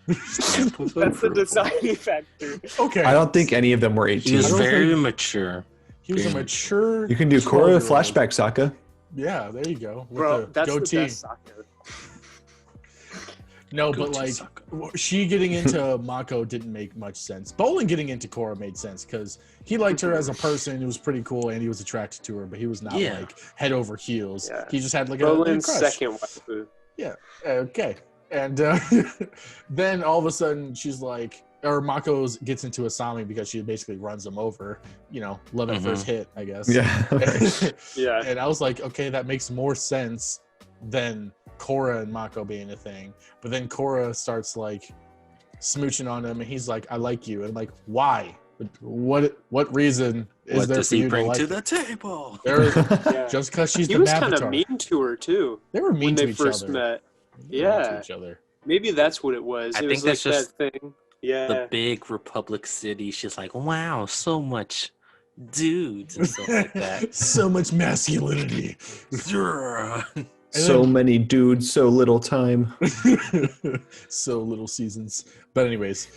That's the deciding factor. Okay. I don't think any of them were 18. He was very mature. He was a mature. You can do Korra flashback Sokka. Yeah, there you go. Bro, that's the best Sokka. No, but like she getting into Mako didn't make much sense. Bolin getting into Korra made sense because he liked her as a person. It was pretty cool, and he was attracted to her, but he was not like head over heels. Yeah. He just had like Bolin's a crush. Second waifu. Yeah. Okay. And then all of a sudden she's like, or Mako gets into Asami because she basically runs him over. You know, love at first hit, I guess. Yeah. Yeah. And I was like, okay, that makes more sense than Korra and Mako being a thing. But then Korra starts like smooching on him, and he's like, "I like you," and I'm like, "Why? What reason is there for you to like to her? the table? Just because she's he the was Avatar. kind of mean to her too. They were mean when to they each first other. met. To each other. Maybe that's what it was. I it think was that's like just that thing. Yeah. The big Republic city. She's like, wow, so much dudes and stuff like that. So much masculinity. So many dudes, so little time. So little seasons. But anyways,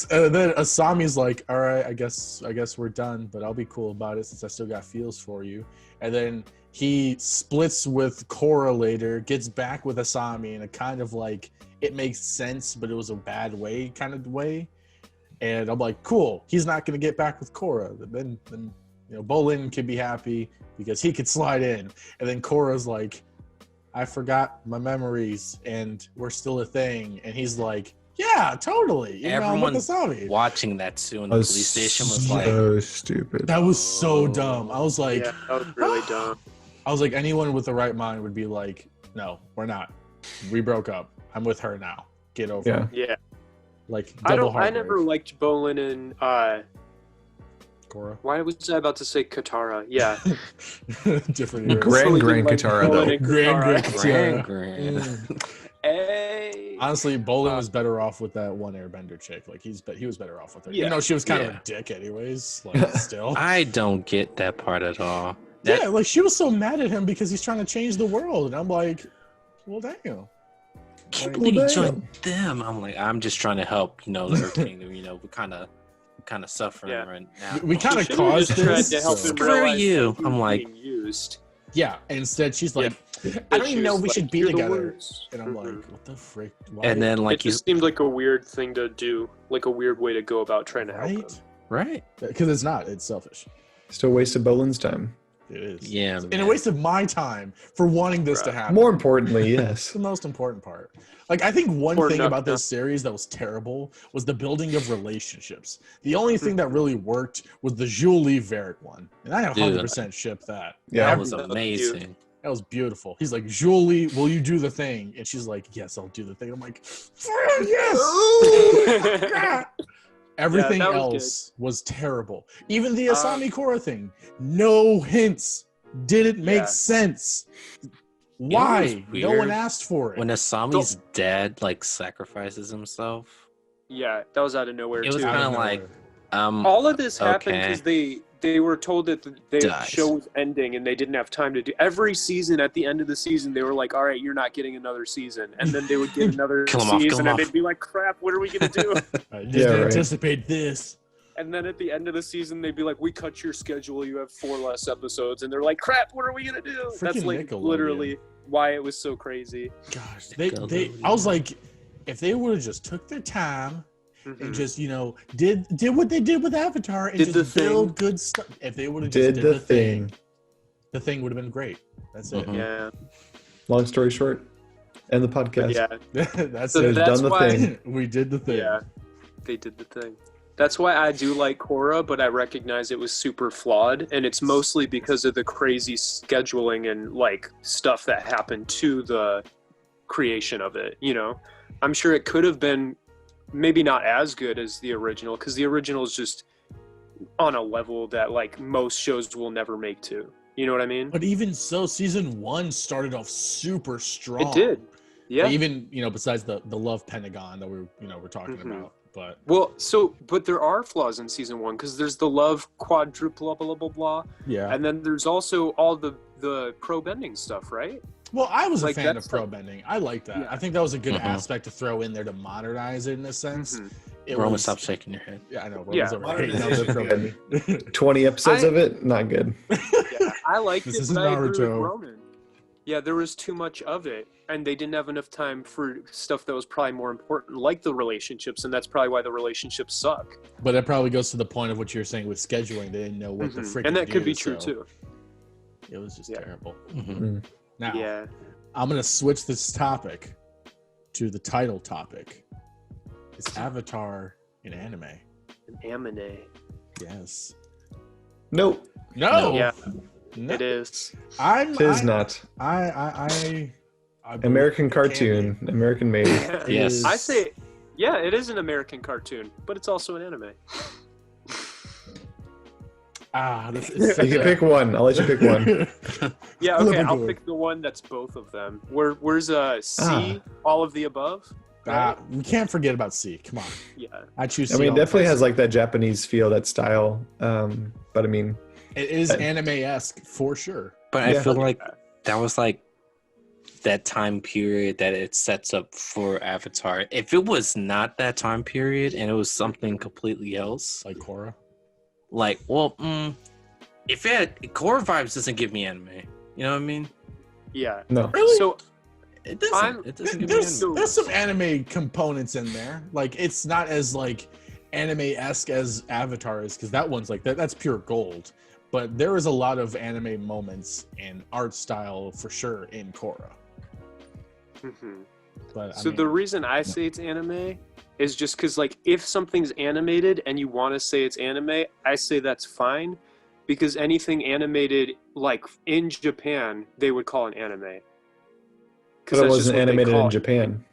then Asami's like, all right, I guess we're done, but I'll be cool about it since I still got feels for you. And then he splits with Korra later, gets back with Asami in a kind of like, it makes sense, but it was a bad way kind of way. And I'm like, cool, he's not going to get back with Korra. Then Bolin can be happy because he could slide in. And then Korra's like, I forgot my memories and we're still a thing. And he's like, yeah, totally. Everyone with Asami. watching that too in the police station was like, so stupid. That was so dumb. I was like, yeah, that was really dumb. I was like, anyone with the right mind would be like, no, we're not. We broke up. I'm with her now. Get over it. Yeah. Like, I never liked Bolin and Korra. Why was I about to say Katara? Yeah. Different eras. Grand Katara, though. Grand. Hey. Honestly, Bolin was better off with that one Airbender chick. Like, he was better off with her. Yeah. She was kind of a dick anyways. Like, still. I don't get that part at all. Like, she was so mad at him because he's trying to change the world. And I'm like, well, damn. Can't believe you joined them. I'm like, I'm just trying to help, the Earth Kingdom. We're kind of suffering right now. We kind of caused this. To help him Screw you. I'm like, being used. Yeah. Instead, she's like, I don't even know if we should be together. And I'm like, what the frick? Why? And then it just seemed like a weird thing to do, like a weird way to go about trying to help him. Right? Because it's not. It's selfish. Still wasted Bolin's time. It is. Yeah. And a waste of my time for wanting this to happen. More importantly, yes. The most important part. Like, I think one thing about this series that was terrible was the building of relationships. The only thing that really worked was the Julie Verret one. And I 100% ship that. Yeah, that was amazing. That was beautiful. He's like, Julie, will you do the thing? And she's like, yes, I'll do the thing. I'm like, yes! Everything else was terrible. Even the Asami Korra thing. No hints. Didn't make sense. Why? No one asked for it. When Asami's dad sacrifices himself. Yeah, that was out of nowhere. It was kind of like all of this happened because they were told that the show was ending and they didn't have time to do every season. At the end of the season, they were like, "All right, you're not getting another season," and then they would get another season, and they'd be like, "Crap, what are we gonna do?" I didn't anticipate this. And then at the end of the season, they'd be like, "We cut your schedule. You have 4 less episodes," and they're like, "Crap, what are we gonna do?" That's like literally why it was so crazy. Gosh, I was like, if they would have just took their time. And just did what they did with Avatar and just build good stuff. If they would have just did the thing, the thing would have been great. That's it. Yeah. Long story short, end the podcast. That's it. Done the thing. We did the thing. Yeah, they did the thing. That's why I do like Korra, but I recognize it was super flawed, and it's mostly because of the crazy scheduling and stuff that happened to the creation of it. I'm sure it could have been. Maybe not as good as the original, because the original is just on a level that most shows will never make to. You know what I mean? But even so, season 1 started off super strong. It did. Yeah. Even besides the love Pentagon that we're talking about. But but there are flaws in season 1 because there's the love quadruple blah blah blah blah. Yeah. And then there's also all the pro bending stuff, right? Well, I was a fan of pro bending. I like that. Yeah. I think that was a good aspect to throw in there to modernize it in a sense. Roman, stop shaking your head. Yeah, I know. Roman's over pro bending. 20 episodes of it, not good. Yeah, I liked it. This is Naruto. Roman. Yeah, there was too much of it, and they didn't have enough time for stuff that was probably more important, like the relationships, and that's probably why the relationships suck. But it probably goes to the point of what you're saying with scheduling. They didn't know what the frick. And that could be true too. It was just terrible. Now, I'm going to switch this topic to the title topic. It's Avatar in anime. An anime. Yes. Nope. No. Yeah. No. It is. It is not. I American cartoon, American made. Yes. I say Yeah, it is an American cartoon, but it's also an anime. You can pick one. I'll let you pick one. Yeah, okay, I'll pick the one that's both of them. Where's C, all of the above? Right? We can't forget about C. Come on. Yeah. I choose C. I mean, it definitely has like that Japanese feel, that style. But I mean, it is anime-esque for sure. But I feel like that was like that time period that it sets up for Avatar. If it was not that time period and it was something completely else, like Korra, like, well, if it had Korra vibes, doesn't give me anime. You know what I mean? Yeah. No. Really? So it doesn't. It doesn't give me anime. There's some anime components in there. Like, it's not as like anime-esque as Avatar is, because that one's like that's pure gold. But there is a lot of anime moments and art style for sure in Korra. Mm-hmm. But so the reason I say it's anime is just because, like, if something's animated and you want to say it's anime, I say that's fine, because anything animated, like in Japan, they would call an anime. But it wasn't animated in Japan.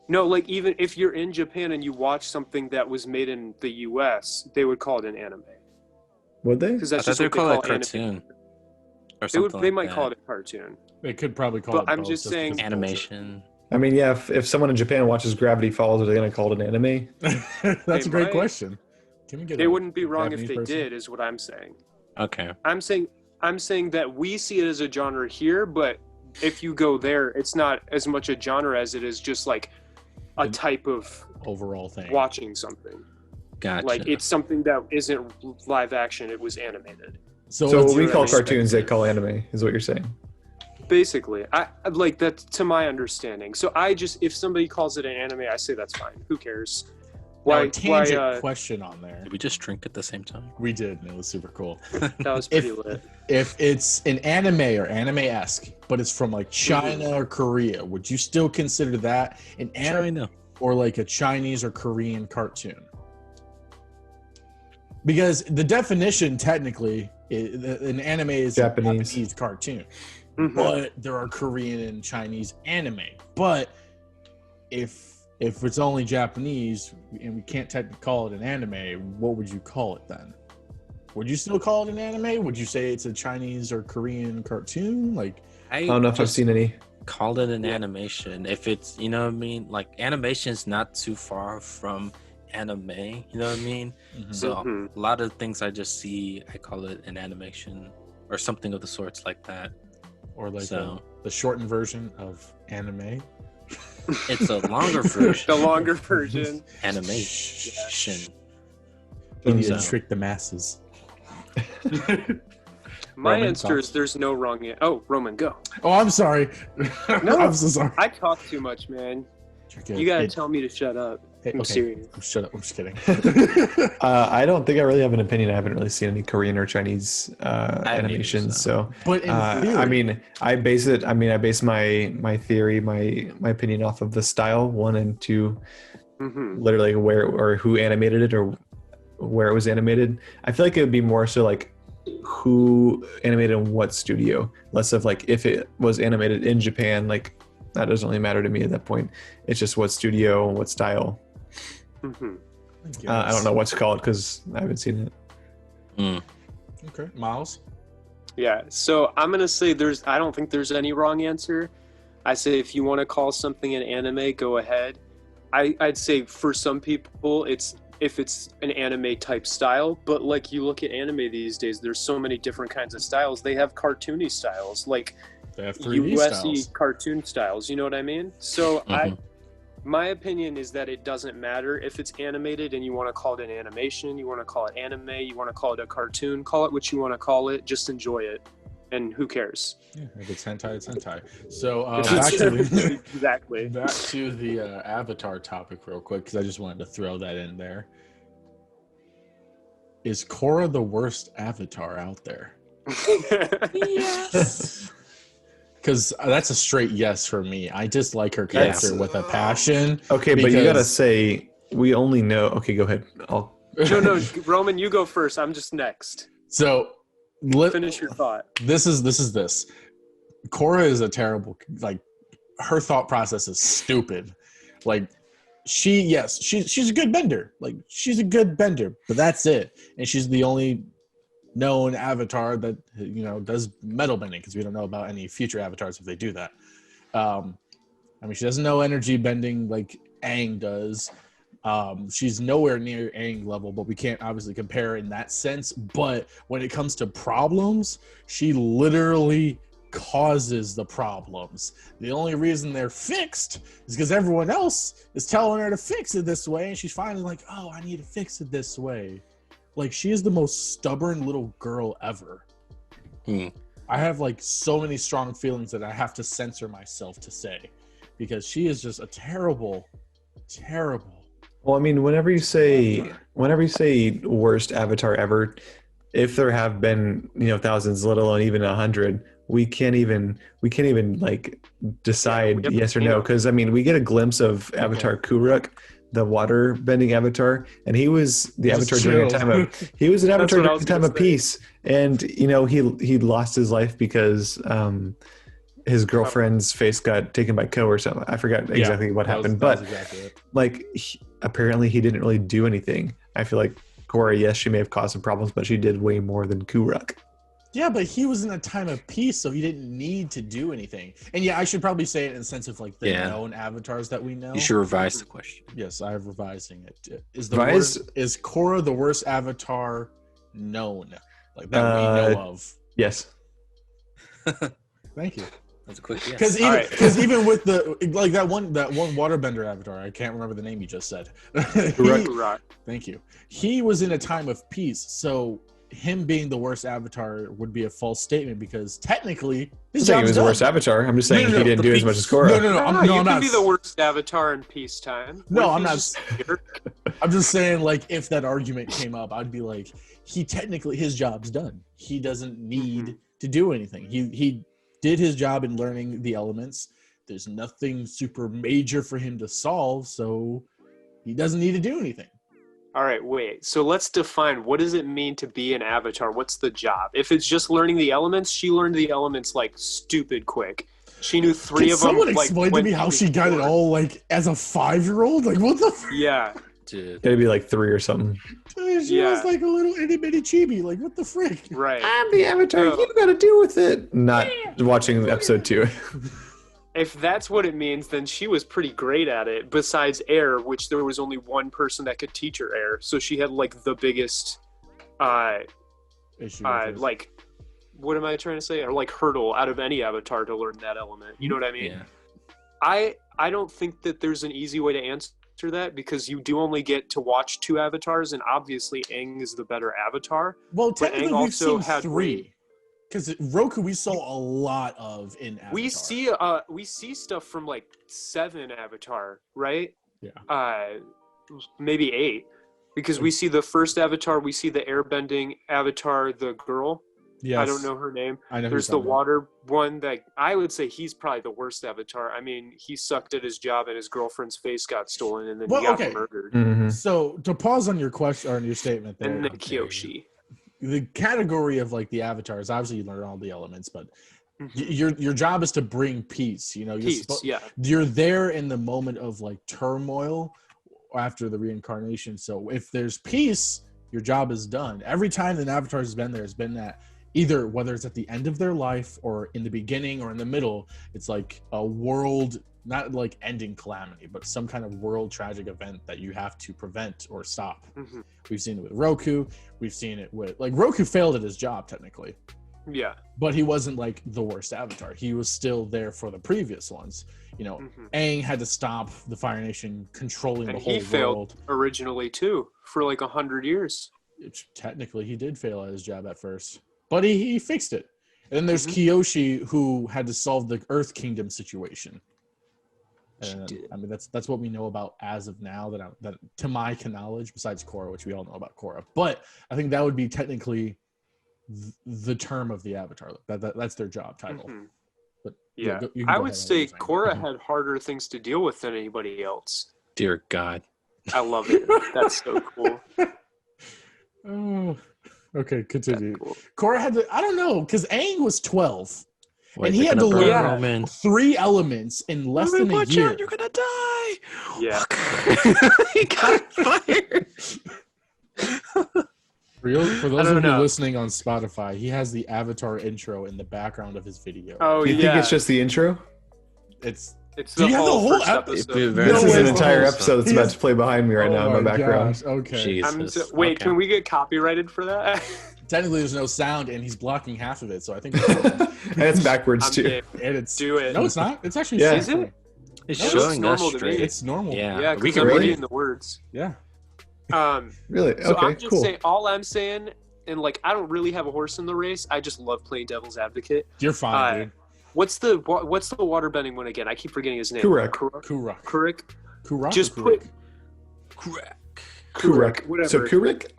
No, like, even if you're in Japan and you watch something that was made in the U.S., they would call it an anime. Would they? Because that's I just thought what they call it a cartoon. cartoon. Or something They might call it a cartoon. They could probably call but it. I'm just saying animation. I mean, yeah. If someone in Japan watches Gravity Falls, are they going to call it an anime? That's a great question. Can we get? They wouldn't be wrong if they did, is what I'm saying. Okay. I'm saying that we see it as a genre here, but if you go there, it's not as much a genre as it is just like a type of overall thing. Watching something. Gotcha. Like, it's something that isn't live action, it was animated. So what we call cartoons, they call anime, is what you're saying. Basically, I like that, to my understanding. So if somebody calls it an anime, I say that's fine. Who cares? Why question on there? Did we just drink at the same time? We did, and it was super cool. That was pretty lit. If it's an anime or anime-esque, but it's from like China or Korea, would you still consider that an anime or like a Chinese or Korean cartoon? Because the definition technically, an anime is a Japanese cartoon. Mm-hmm. But there are Korean and Chinese anime. But if it's only Japanese and we can't technically call it an anime, what would you call it then? Would you still call it an anime? Would you say it's a Chinese or Korean cartoon? Like, I don't know if I've seen any. Call it an animation. If it's, you know what I mean? Like, animation is not too far from anime, you know what I mean? Mm-hmm. So a lot of things I just see, I call it an animation or something of the sorts like that. Or like the shortened version of anime. It's a longer version. The longer version. Animation. You need to trick the masses. My answer is there's no wrong answer. Oh, Roman, go. Oh, I'm sorry. No, I'm so sorry. I talk too much, man. You gotta tell me to shut up. I'm serious. Shut up. I'm just kidding. I don't think I really have an opinion. I haven't really seen any Korean or Chinese animations. So, but in theory, I mean, I base my theory, my opinion off of the style 1 and 2, literally where or who animated it or where it was animated. I feel like it would be more so like who animated in what studio, less of like if it was animated in Japan, like that doesn't really matter to me at that point. It's just what studio and what style. I don't know what to call it because I haven't seen it. Okay, Miles. Yeah, so I'm gonna say I don't think there's any wrong answer. I say if you want to call something an anime, go ahead. I'd say for some people if it's an anime type style, but like you look at anime these days, there's so many different kinds of styles. They have cartoony styles, like they have 3D USC styles. Cartoon styles. You know what I mean? So my opinion is that it doesn't matter if it's animated and you want to call it an animation, you want to call it anime, you want to call it a cartoon, call it what you want to call it, just enjoy it. And who cares? Yeah, if it's hentai, it's hentai. So back to the Avatar topic real quick, because I just wanted to throw that in there. Is Korra the worst Avatar out there? Yes. Because that's a straight yes for me. I dislike her character with a passion. Okay, but you gotta say we only know. Okay, go ahead. No, Roman, you go first. I'm just next. So finish your thought. This. Korra is a terrible. Like, her thought process is stupid. Like, she's a good bender. Like she's a good bender, but that's it. And she's the only known avatar that does metal bending, because we don't know about any future avatars if they do that. I mean, she doesn't know energy bending like Aang does. She's nowhere near Aang level, but we can't obviously compare in that sense. But when it comes to problems, she literally causes the problems. The only reason they're fixed is because everyone else is telling her to fix it this way, and she's finally like, oh, I need to fix it this way. Like, she is the most stubborn little girl ever. I have like so many strong feelings that I have to censor myself to say, because she is just a terrible. Well, I mean, whenever you say worst avatar ever, if there have been thousands, let alone even 100, we can't even like decide yes or no, because I mean we get a glimpse of Avatar Kuruk, the water bending avatar, and he was the avatar during a time of peace, and he lost his life because his girlfriend's face got taken by Ko or something. I forgot exactly what happened, but exactly like apparently he didn't really do anything. I feel like Korra, yes, she may have caused some problems, but she did way more than Kuruk. Yeah, but he was in a time of peace, so he didn't need to do anything. And yeah, I should probably say it in the sense of like the known avatars that we know. You should revise the question. Yes, I'm revising it. Is Korra the worst avatar known, like that we know of? Yes. Thank you. That's a quick yes. Because even with the like that one waterbender avatar, I can't remember the name you just said. Right. Thank you. He was in a time of peace, so him being the worst avatar would be a false statement, because technically his job was the worst avatar. I'm just saying he didn't do as much as Korra. You can be the worst avatar in peacetime. No, I'm not. I'm just saying, like, if that argument came up, I'd be like, his job's done. He doesn't need to do anything. He did his job in learning the elements. There's nothing super major for him to solve, so he doesn't need to do anything. All right, wait. So let's define, what does it mean to be an avatar? What's the job? If it's just learning the elements, she learned the elements like stupid quick. She knew three of them. Someone explain to me how she got it all like as a 5-year-old? Like, what the? Yeah. Dude. It'd be like 3 or something. She was like a little itty bitty chibi. Like, what the frick? Right. I'm the avatar. You got to deal with it. Not watching episode 2. If that's what it means, then she was pretty great at it, besides air, which there was only one person that could teach her air. So she had like the biggest like, what am I trying to say? Or like hurdle out of any avatar to learn that element. You know what I mean? Yeah. I don't think that there's an easy way to answer that, because you do only get to watch 2 avatars, and obviously Aang is the better avatar. Well, technically we've seen 3. Because Roku, we saw a lot of in Avatar. We see stuff from like 7 Avatar, right? Yeah. Maybe 8, because we see the first Avatar, we see the airbending Avatar, the girl. Yes. I don't know her name. I know. There's the water one that I would say he's probably the worst Avatar. I mean, he sucked at his job, and his girlfriend's face got stolen, and then he got murdered. Mm-hmm. So to pause on your question or on your statement there, and then Kyoshi. The category of like the avatars, obviously you learn all the elements, but your job is to bring peace. You're there in the moment of like turmoil after the reincarnation. So if there's peace, your job is done. Every time an avatar has been there, has been that either whether it's at the end of their life or in the beginning or in the middle, it's like a world, not like ending calamity, but some kind of world tragic event that you have to prevent or stop. We've seen it with Roku. We've seen it with like Roku failed at his job technically. Yeah. But he wasn't like the worst avatar. He was still there for the previous ones. Aang had to stop the Fire Nation controlling the whole world. He failed originally too for like 100 years. Technically, he did fail at his job at first, but he fixed it. And then there's Kyoshi, who had to solve the Earth Kingdom situation. And, I mean, that's what we know about as of now, that to my knowledge, besides Korra, which we all know about Korra. But I think that would be technically the term of the avatar. That's their job title. But yeah, I would say Korra had harder things to deal with than anybody else. Dear God. I love it. That's so cool. Oh, okay, continue. Cool. Korra had to, I don't know, because Aang was 12. And he had to learn 3 elements in less than a year. Out, you're gonna die. Yeah. He got fired. For those of you listening on Spotify, he has the Avatar intro in the background of his video. Oh, you think it's just the intro? It's the whole episode. This is an entire episode that's about to play behind me right now in my background. Gosh, okay. Wait, can we get copyrighted for that? Technically, there's no sound, and he's blocking half of it, so I think and it's backwards too. Do it. No, it's not. It's actually is it? It's showing us normal straight. It's normal. Yeah, because I'm reading the words. Yeah. Really? Okay, so I'm just cool. saying, all I'm saying, and like, I don't really have a horse in the race. I just love playing devil's advocate. You're fine, dude. What's the waterbending one again? I keep forgetting his name. Kurak. Just put Kurak. Whatever. So Kurik?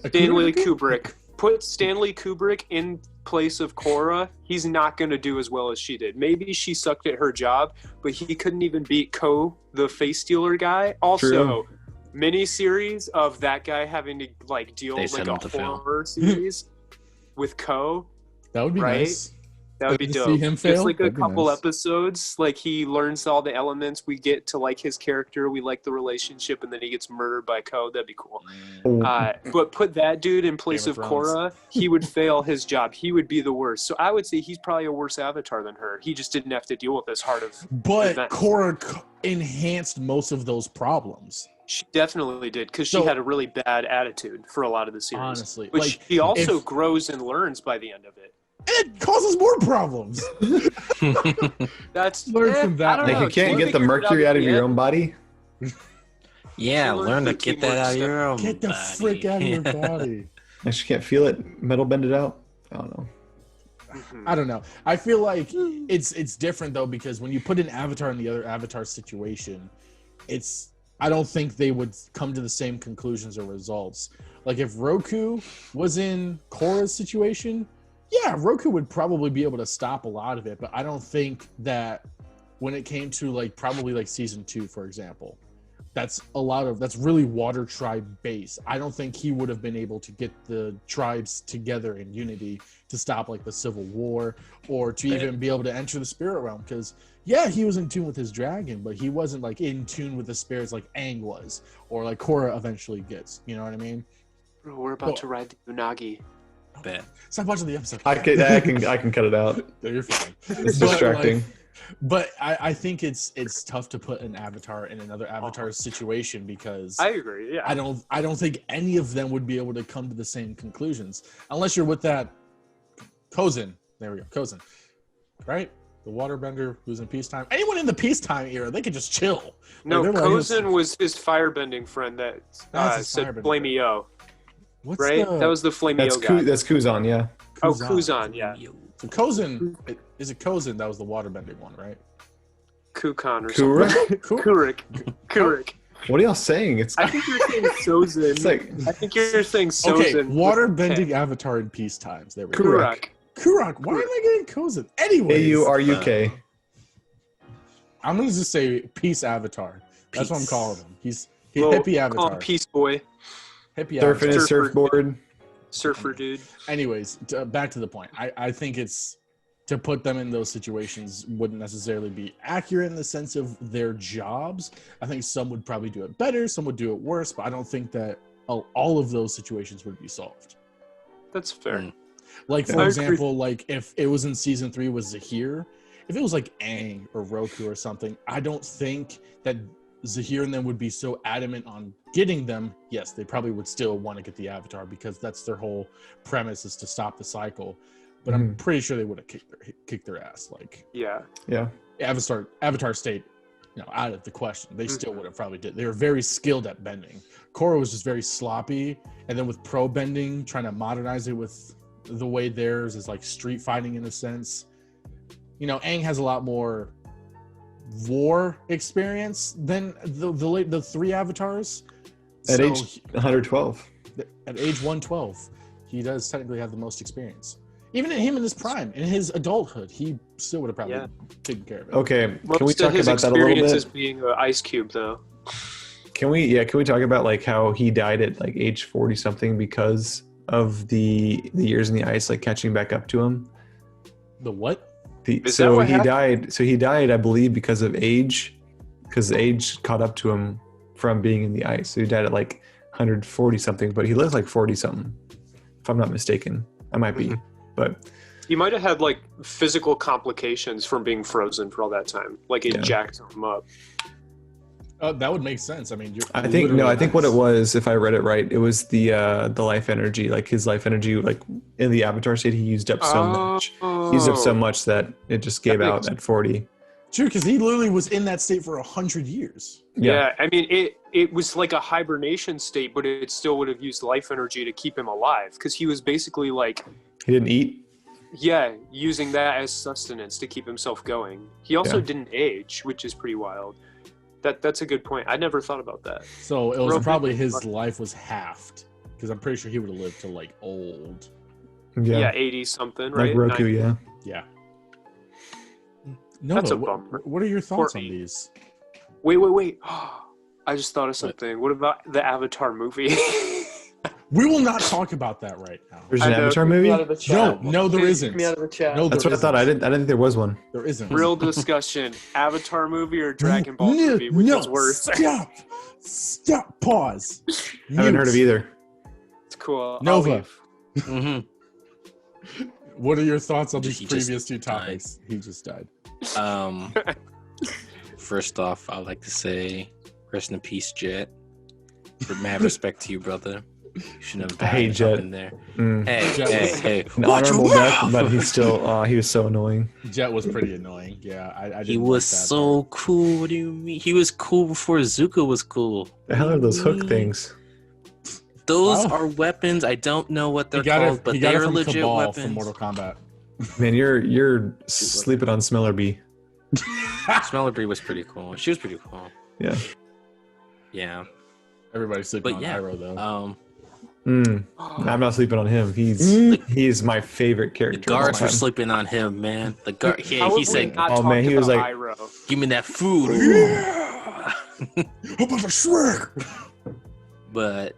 Stanley Kubrick. Put Stanley Kubrick in place of Korra. He's not going to do as well as she did. Maybe she sucked at her job, but he couldn't even beat Ko, the face stealer guy. Also, mini-series of that guy having to like deal with like a horror series with Ko. That would be nice. That would be dope. See him fail? Just like a couple episodes, like he learns all the elements. We get to like his character. We like the relationship, and then he gets murdered by Ko. That'd be cool. But put that dude in place of Korra, he would fail his job. He would be the worst. So I would say he's probably a worse Avatar than her. He just didn't have to deal with this heart of. But Korra enhanced most of those problems. She definitely did, because she had a really bad attitude for a lot of the series. Honestly, but like, she also grows and learns by the end of it. It causes more problems. That's learn from that. Like you can't get the mercury out of your own body. Yeah, learn to get that out of your own body. Get the frick out of your body. I just can't feel it. Metal bend it out. I don't know. I don't know. I feel like it's different though, because when you put an Avatar in the other Avatar situation, I don't think they would come to the same conclusions or results. Like if Roku was in Korra's situation, yeah, Roku would probably be able to stop a lot of it, but I don't think that when it came to like probably like season 2, for example, that's really water tribe base. I don't think he would have been able to get the tribes together in unity to stop like the civil war or to even be able to enter the spirit realm, because yeah, he was in tune with his dragon, but he wasn't like in tune with the spirits like Aang was, or like Korra eventually gets. You know what I mean? Bro, we're about to ride the Unagi. Bet. Stop watching the episode. I can cut it out. No, you're fine. It's distracting. But I think it's tough to put an Avatar in another Avatar situation, because I agree. Yeah. I don't think any of them would be able to come to the same conclusions unless you're with that Kozin. There we go, Kozin. Right? The waterbender who's in peacetime. Anyone in the peacetime era, they could just chill. No, Kozin was his firebending friend that said "Blame Yo." That was the Flameo guy. That's Kuzan, yeah. Kuzan, yeah. So Kozin, is it Kozin that was the waterbending one, right? Kukan or something. Kurik. What are y'all saying? I think you're saying Sozin. I think you're saying Sozin. Okay, waterbending Avatar in peace times. There we go. Kurak. Why am I getting Kozin? Anyways. Kuruk. I'm going to just say Peace Avatar. That's what I'm calling him. He's hippie Avatar. Call him Peace Boy. Hippie Surfing his surfboard. Surfer dude. Anyways, back to the point. I think it's to put them in those situations wouldn't necessarily be accurate in the sense of their jobs. I think some would probably do it better, some would do it worse, but I don't think that all of those situations would be solved. That's fair. Like, for example, like if it was in season 3 with Zahir, if it was like Aang or Roku or something, I don't think that Zahir and them would be so adamant on getting them. Yes, they probably would still want to get the Avatar because that's their whole premise, is to stop the cycle. But I'm pretty sure they would have kicked their ass. Like, yeah. Avatar stayed, out of the question. They still would have probably did. They were very skilled at bending. Korra was just very sloppy, and then with pro bending, trying to modernize it with the way theirs is like street fighting in a sense. Aang has a lot more war experience than the 3 Avatars. At age 112. At age 112, he does technically have the most experience. Even him in his prime, in his adulthood, he still would have probably taken care of it. Okay, can we talk about that a little bit? Most of his experience is being an ice cube, though. Can we talk about like how he died at like age 40 something because of the years in the ice, like catching back up to him? The what? So he died, I believe, because of age, because age caught up to him from being in the ice. So he died at like 140 something, but he lived like 40 something, if I'm not mistaken. I might be, but he might have had like physical complications from being frozen for all that time. Like it jacked him up. That would make sense. I mean, I think what it was, if I read it right, it was the life energy, like his life energy, like in the Avatar state, he used up so much. He used up so much that it just gave out at 40. True, because he literally was in that state for 100 years. Yeah, I mean, it was like a hibernation state, but it still would have used life energy to keep him alive, because he was basically like... He didn't eat? Yeah, using that as sustenance to keep himself going. He also didn't age, which is pretty wild. That's a good point. I never thought about that. So it was probably his life was halved, because I'm pretty sure he would have lived to like old. Yeah, 80 something, right? Like Roku, 90. Yeah. No, that's a bummer. What are your thoughts on these? Wait. I just thought of something. What about the Avatar movie? We will not talk about that right now. There's an Avatar movie? No, there isn't. Me out of the chat. No, that's what I thought. I didn't think there was one. There isn't. Real discussion: Avatar movie or Dragon Ball movie? Which is worse? Stop. Pause. I haven't heard of either. It's cool. Nova. What are your thoughts on these previous two topics? He just died. First off, I'd like to say, rest in peace, Jet. Mad respect to you, brother. You shouldn't have died Jet. in there. Hey. An honorable death, but he's still, he was so annoying. Jet was pretty annoying. Yeah, I didn't He was so cool. What do you mean? He was cool before Zuko was cool. The hell are those hook things? Those are weapons. I don't know what they're called, but they're legit Cabal weapons. from Mortal Kombat. Man, you're sleeping on Smellerbee. Smellerbee was pretty cool. She was pretty cool. Yeah. Yeah. Everybody's sleeping on Iroh, though. I'm not sleeping on him. He's my favorite character. The guards were sleeping on him, man. The guard. He said, "Oh man, he was like, Iroh. Give me that food." But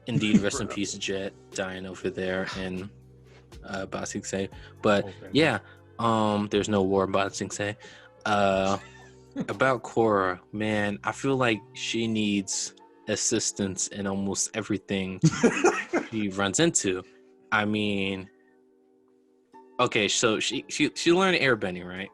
indeed, rest in peace, Jet, dying over there in Ba Sing Se. But there's no war in Ba Sing Se. About Korra, man, I feel like she needs assistance in almost everything she runs into. I mean, okay, so she learned airbending, right?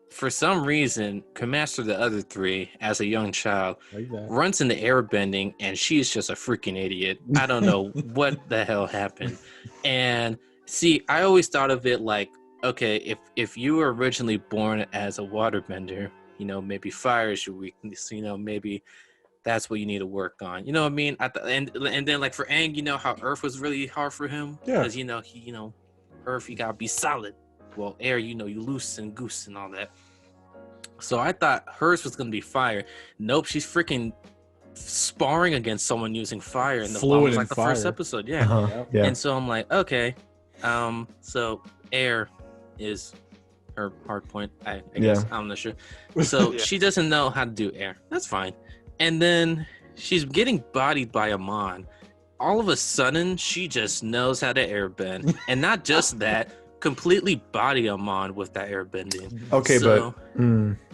For some reason, Commander the other three, as a young child, runs into airbending, and she's just a freaking idiot. I don't know what the hell happened. And see, I always thought of it like, okay, if you were originally born as a waterbender, maybe fire is your weakness, maybe that's what you need to work on. You know what I mean? And then like for Aang, how Earth was really hard for him? Yeah. Because, Earth, you gotta be solid. Well, air, you loose and goose and all that. So I thought hers was gonna be fire. Nope, she's freaking sparring against someone using fire in the first episode. Yeah. Yeah. And so I'm like, okay. So air is her hard point. I guess I'm not sure. So she doesn't know how to do air. That's fine. And then she's getting bodied by Amon. All of a sudden, she just knows how to airbend. And not just that, completely body Amon with that airbending. Okay, so,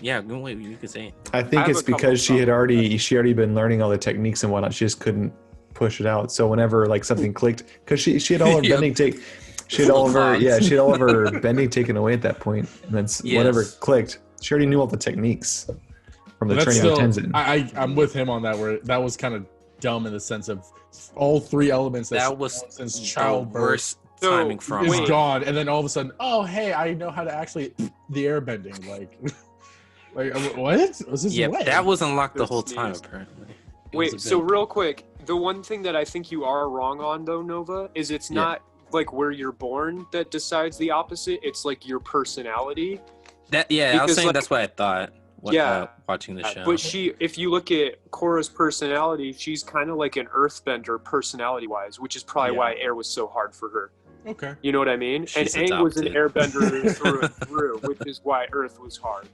yeah, wait, you can say it. I think it's because she had already been learning all the techniques and whatnot. She just couldn't push it out. So whenever like something clicked, because she had all her bending she had all of her bending taken away at that point. And then whatever clicked, she already knew all the techniques from the training of Tenzin. I'm with him on that, where that was kind of dumb in the sense of all three elements that was since childbirth timing from is gone, and then all of a sudden, oh hey, I know how to actually the airbending. Like what? Was this that was unlocked the whole time apparently. Wait, so real quick, the one thing that I think you are wrong on though, Nova, is it's not like where you're born that decides the opposite. It's like your personality. I was saying that's what I thought. Watching the show. But if you look at Korra's personality, she's kind of like an earthbender personality-wise, which is probably why air was so hard for her. Okay. You know what I mean? She's and Aang was an airbender through and through, which is why Earth was hard.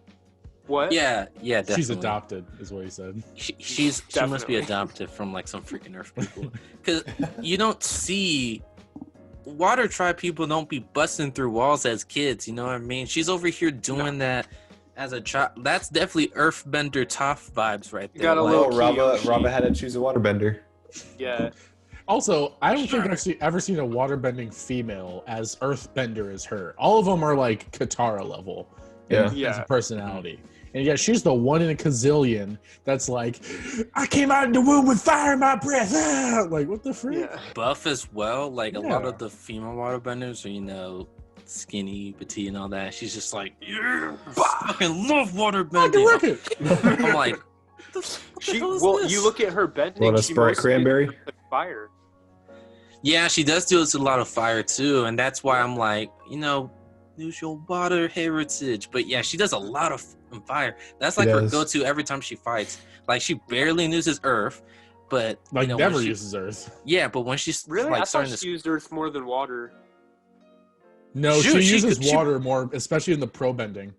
What? Yeah, definitely. She's adopted, is what he said. She must be adopted from like some freaking Earth people, because you don't see Water tribe people don't be busting through walls as kids. You know what I mean? She's over here doing that as a child. That's definitely Earthbender Toph vibes right there. You got a little Rava had to choose a waterbender. Yeah. Also, I don't think I've ever seen a waterbending female as earthbender as her. All of them are like Katara level in terms of personality. And yeah, she's the one in a gazillion that's like, I came out in the womb with fire in my breath. Ah! Like, what the freak? Yeah. Buff as well. Like, a lot of the female waterbenders are, you know, skinny, petite, and all that. She's just like, yeah, I fucking love waterbending. I'm like, you look at her bending. What, a Sprite cranberry? Fire. Yeah, she does do a lot of fire too, and that's why I'm like, you know, use your water heritage. But yeah, she does a lot of fire. That's like her go-to every time she fights. Like, she barely uses earth, but like, you know, never uses earth. Yeah, but when she's really, like, I thought she used earth more than water. No, she uses water more, especially in the pro bending.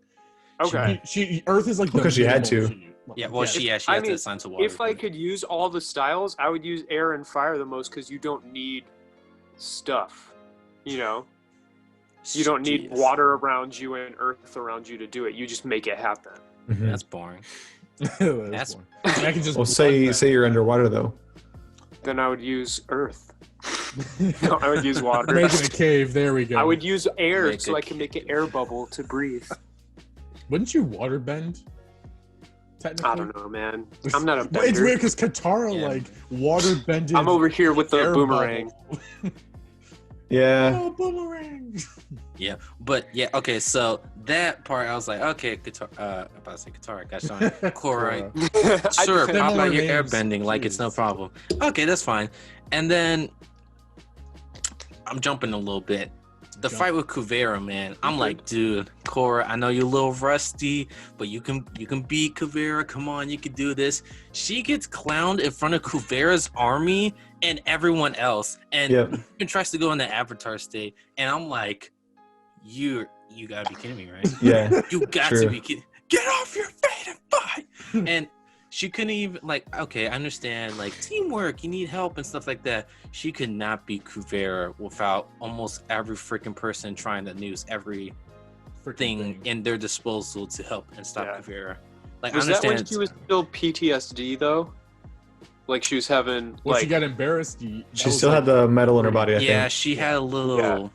Okay, she earth is like because she had to. Yeah, well, she had to assign to water. If I could use all the styles, I would use air and fire the most because you don't need stuff, you know? You don't need water around you and earth around you to do it. You just make it happen. Mm-hmm. That's boring. That's boring. I can just say you're underwater, though. Then I would use earth. No, I would use water. Making a cave, there we go. I would use air so I can make an air bubble to breathe. Wouldn't you water bend? I don't know, man. I'm not a bender. It's weird because Katara water bended. I'm over here with the boomerang. Yeah. Oh, boomerang. Yeah, but yeah, okay. So that part, I was like, okay, Katara. About to say Katara. Gosh darn it, Korra. Sure, pop out your air bending, like it's no problem. Okay, that's fine. And then I'm jumping a little bit. The fight with Kuvera, man, I'm like, dude, Korra, I know you're a little rusty, but you can beat Kuvera. Come on, you can do this. She gets clowned in front of Kuvera's army and everyone else, and even tries to go in the Avatar state. And I'm like, you gotta be kidding me, right? Yeah, you got to be kidding. Get off your feet and fight. And she couldn't even, like, okay, I understand, like, teamwork, you need help and stuff like that. She could not beat Kuvera without almost every freaking person trying to use every thing in their disposal to help and stop Kuvera. Like, was I understand that when she was still PTSD, though? Like, she was having, well, she got embarrassed. She still had the metal in her body, I think. Yeah, she had a little... Yeah.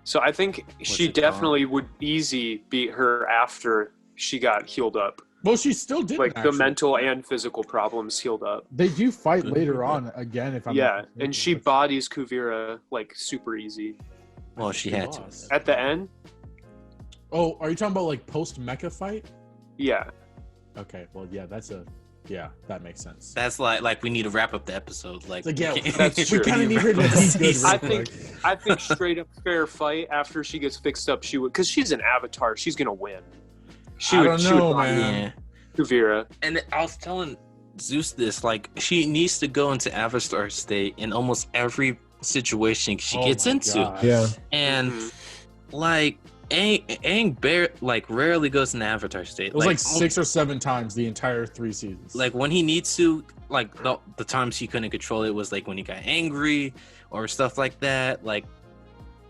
So I think she definitely would easy beat her after she got healed up. Well, she still did. Like, the mental and physical problems healed up. They do fight later on again, if I'm not mistaken. And she bodies Kuvera like super easy. Well, she had to. At the end? Oh, are you talking about like post-mecha fight? Yeah. Okay, well, yeah, that makes sense. That's like we need to wrap up the episode. Like that's true. We kind of need her to be good. I think straight up fair fight after she gets fixed up, she would, because she's an avatar, she's gonna win. She would man. Kuvera. And I was telling Zeus this, like, she needs to go into Avatar state in almost every situation she gets into. God. Yeah. And like Aang like rarely goes in the Avatar state. It was like 6 or 7 times the entire 3 seasons. Like, when he needs to, like, the times he couldn't control it was like when he got angry or stuff like that. Like,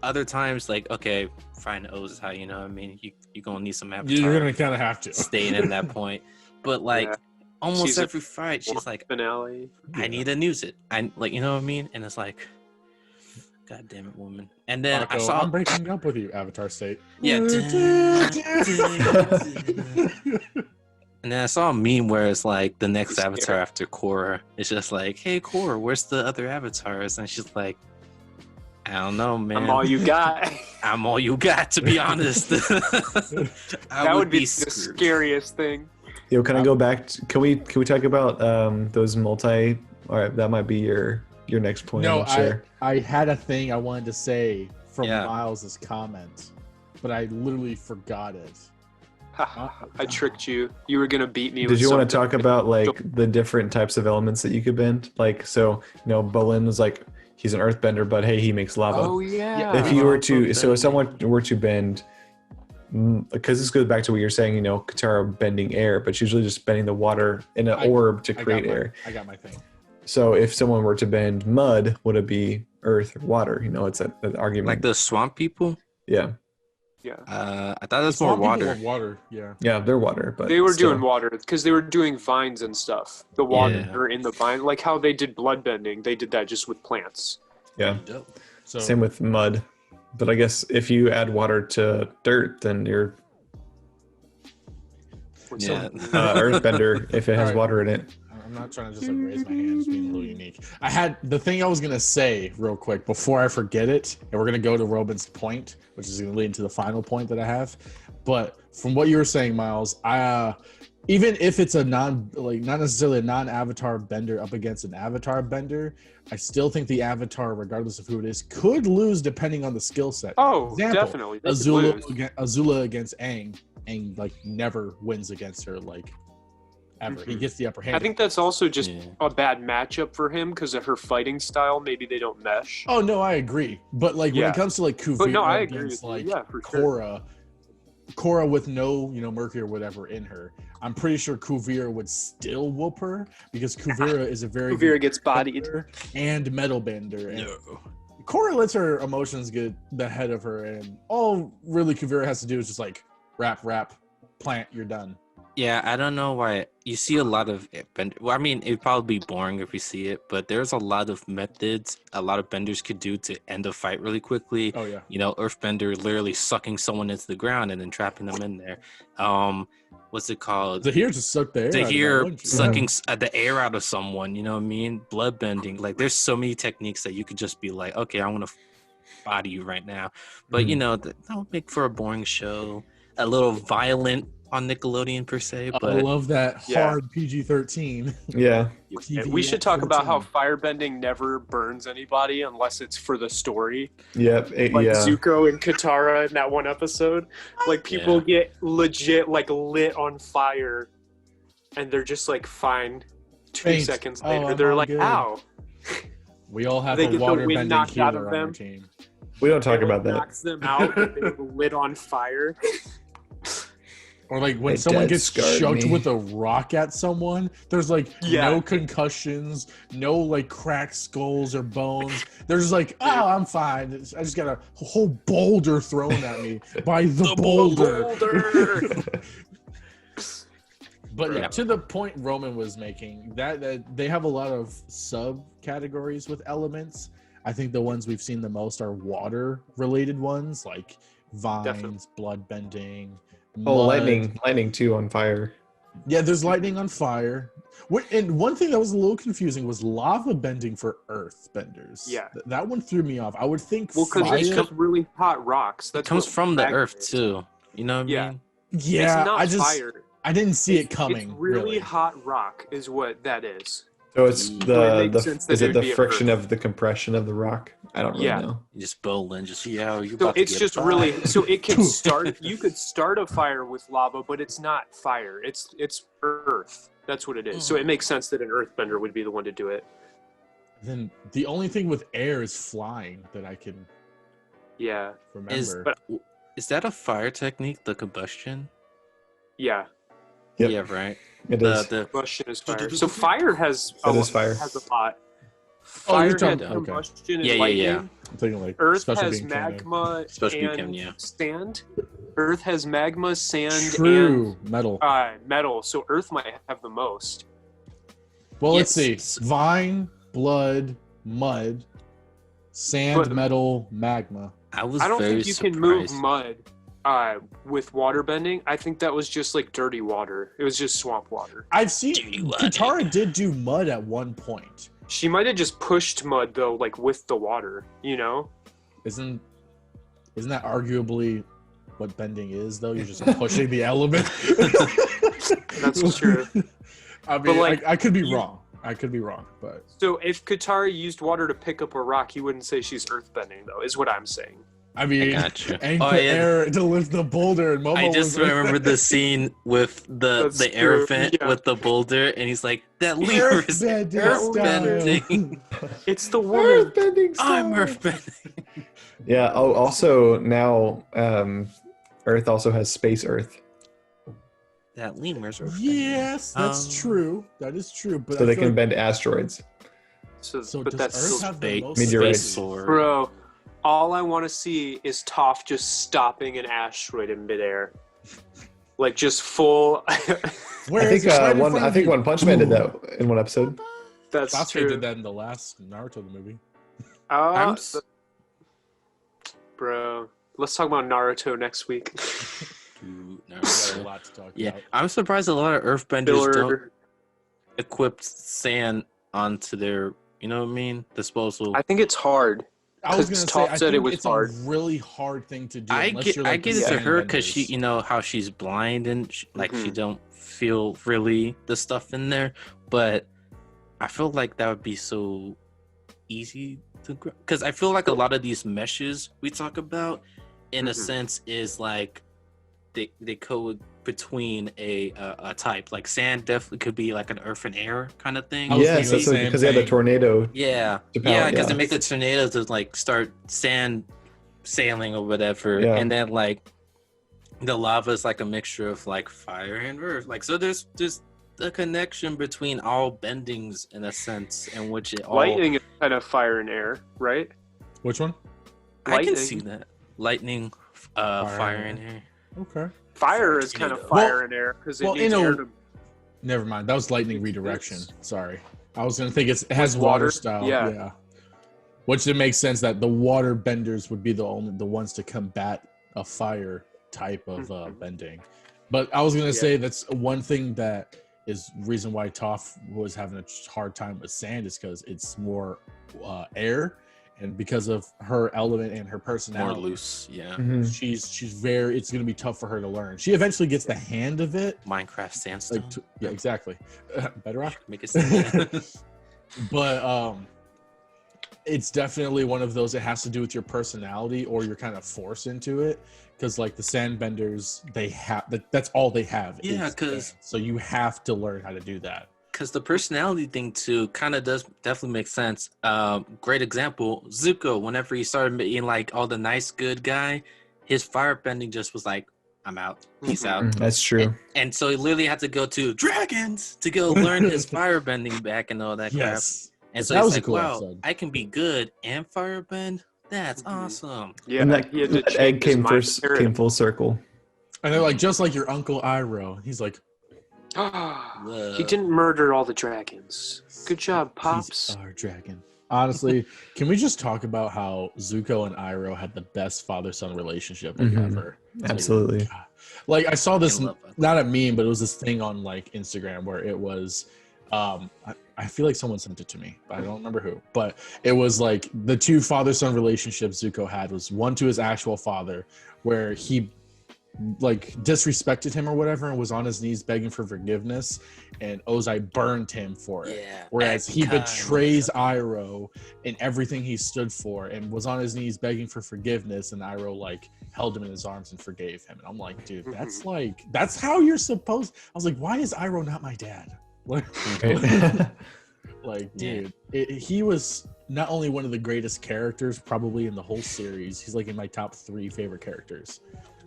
other times, like, okay, fine, O's is how, you know what I mean? You're gonna need some Avatar. You're gonna kind of have to stay in that point. But like almost every fight, she's like, finale. I need to use it. I like, you know what I mean? And it's like, God damn it, woman. And then Marco, I'm breaking up with you, Avatar state. Yeah. And then I saw a meme where it's like the next Avatar after Korra. It's just like, hey, Korra, where's the other avatars? And she's like, I don't know, man. I'm all you got. I'm all you got, to be honest. That would be the scariest thing. Yo, can I go back? Can we talk about those multi? All right, that might be your next point. No, I had a thing I wanted to say from Miles's comment, but I literally forgot it. I tricked you. You were gonna beat me. Did you want to talk about like the different types of elements that you could bend? Like, so Bolin was like, he's an earthbender, but hey, he makes lava. Oh yeah. If you were to, so if someone were to bend, because this goes back to what you're saying, Katara bending air, but she's usually just bending the water in an orb to create air. I got my thing. So if someone were to bend mud, would it be earth or water? You know, it's that argument. Like the swamp people? Yeah. Yeah. I thought that's more water. Water, yeah. Yeah, they're water, but they were still. doing water because they were doing vines and stuff. The water in the vine, like how they did blood bending, they did that just with plants. Yeah. So, same with mud. But I guess if you add water to dirt, then you're earthbender if it has water in it. I'm not trying to just raise my hands being a little unique. I had the thing I was going to say real quick before I forget it, and we're going to go to Robin's point, which is going to lead into the final point that I have. But from what you were saying, Miles, even if it's a not necessarily a non-avatar bender up against an avatar bender, I still think the avatar, regardless of who it is, could lose depending on the skill set. Oh, example, definitely. Azula against Aang. Aang never wins against her ever. He gets the upper hand. I think that's also just a bad matchup for him because of her fighting style. Maybe they don't mesh. Oh no, I agree. But when it comes to Kuvira against Korra, Korra with no Mercury or whatever in her, I'm pretty sure Kuvira would still whoop her because Kuvira is a very Kuvira gets bodied and metal bender. And Korra lets her emotions get the head of her, and all really Kuvira has to do is just wrap, plant, you're done. Yeah, I don't know why you see a lot of bend. Well, I mean, it'd probably be boring if you see it, but there's a lot of methods a lot of benders could do to end a fight really quickly. Oh yeah. Earthbender literally sucking someone into the ground and then trapping them in there. What's it called? Zahir just sucked the air. Zahir sucking the air out of someone. You know what I mean? Blood bending. Like, there's so many techniques that you could just be like, okay, I want to body you right now. But that would make for a boring show. A little violent on Nickelodeon per se, but I love that hard PG-13. Yeah. We should talk about how firebending never burns anybody unless it's for the story. Yep. Zuko and Katara in that one episode. People get legit lit on fire and they're just fine. 2 seconds later, they're like, good. Ow. We all have a water bending healer on our team. We don't talk about that. Knocks them out and they're lit on fire. Or when someone gets choked with a rock at someone, there's no concussions, no cracked skulls or bones. They're just I'm fine. I just got a whole boulder thrown at me by the boulder. But to the point Roman was making, that they have a lot of subcategories with elements. I think the ones we've seen the most are water-related ones, like vines, blood bending. Oh, lightning too on fire. Yeah, there's lightning on fire. And one thing that was a little confusing was lava bending for earth benders. Yeah. That one threw me off. I would think because it's just really hot rocks. That comes from the earth too. You know what I mean? Yeah, it's not fire. I didn't see it coming. It's really hot rock is what that is. So it's the friction of the compression of the rock? I don't really know. You just bowling, so it can start. You could start a fire with lava, but it's not fire. It's earth. That's what it is. So it makes sense that an earthbender would be the one to do it. Then the only thing with air is flying that I can remember. Is that a fire technique, the combustion? Yeah. Yep. Yeah, right. It is. The combustion is fire. So fire has a lot. Fire has combustion and lightning. Yeah. I'm thinking Earth has magma and sand. Earth has magma, sand, and metal. Metal. So Earth might have the most. Well, let's see. Vine, blood, mud, sand, metal, magma. I don't think you can move mud with water bending. I think that was just dirty water. It was just swamp water. I've seen Katara did do mud at one point. She might have just pushed mud though, with the water. Isn't that arguably what bending is though? You're just pushing the element. That's true. I mean, I could be wrong. But so if Katara used water to pick up a rock, you wouldn't say she's earthbending though, is what I'm saying. I mean, and air to lift the boulder. And Momo I just remembered the scene with the air vent with the boulder, and he's like, "That lemur is earthbending." It's the woman. Earthbending style. I'm earthbending. Yeah. Oh, also now, Earth also has space Earth. That lemur's earthbending. Yes, that's true. That is true. But so they can bend asteroids. So but does that's Earth still have the Meteorite. most Meteorite. space? Bro, all I want to see is Toph just stopping an asteroid in midair. Like just full. Where I is think it? Right in one. front I of think you. One Punch Man did that in one episode. That's Sasuke true. did that in the last Naruto movie. Bro, let's talk about Naruto next week. Dude, We got a lot to talk about. I'm surprised a lot of Earthbenders don't equip sand onto their, you know what I mean, disposal. I think it's hard. I was gonna say, I said think it was it's hard. a really hard thing to do. I Unless get, you're like I get it to her because she, Sandbenders. you know how she's blind and she don't feel really the stuff in there. But I feel like that would be so easy to, because I feel like a lot of these meshes we talk about, in a sense, is like they code between a type. Like sand definitely could be like an earth and air kind of thing. Yes, that's because they had the tornado. Yeah, because they make the tornadoes to like start sand sailing or whatever, and then like the lava is like a mixture of like fire and earth. Like so, there's a connection between all bendings in a sense, in which it all lightning is kind of fire and air, right? Which one? I can see that lightning, fire and air. Okay. Fire is kind of fire and air because it needs air to... Never mind. That was lightning redirection. Sorry. I was gonna think it has water style. Yeah. Which it makes sense that the water benders would be the ones to combat a fire type of bending. But I was gonna say that's one thing that is reason why Toph was having a hard time with sand is because it's more air. And because of her element and her personality, more loose, she's very. It's going to be tough for her to learn. She eventually gets the hand of it. Minecraft sandstone. Yeah, exactly. Bedrock. Make it. But it's definitely one of those. It has to do with your personality, or you're kind of forced into it. Because like the sandbenders, they have that's all they have. Yeah, because so you have to learn how to do that. Because the personality thing too kind of does definitely make sense. Great example, Zuko. Whenever he started being like all the nice good guy, his firebending just was like, "I'm out, peace out." That's true. And so he literally had to go to dragons to go learn his firebending back and all that crap. And so he's like, cool "Wow, episode. I can be good and firebend. That's awesome." Yeah, and that egg came full circle. And they're like, just like your uncle Iroh. He's like, he didn't murder all the dragons. Good job, Pops. He's our dragon. Honestly, can we just talk about how Zuko and Iroh had the best father-son relationship ever? Absolutely. Like I saw this, not a meme, but it was this thing on like Instagram where it was, I feel like someone sent it to me, but I don't remember who. But it was like the two father-son relationships Zuko had was one to his actual father, where he like disrespected him or whatever and was on his knees begging for forgiveness, and Ozai burned him for it. Whereas he betrays Iroh in everything he stood for and was on his knees begging for forgiveness, and Iroh like held him in his arms and forgave him. And I'm like, dude, that's how you're supposed. I was like, why is Iroh not my dad? Like, dude, he was not only one of the greatest characters probably in the whole series. He's like in my top 3 favorite characters.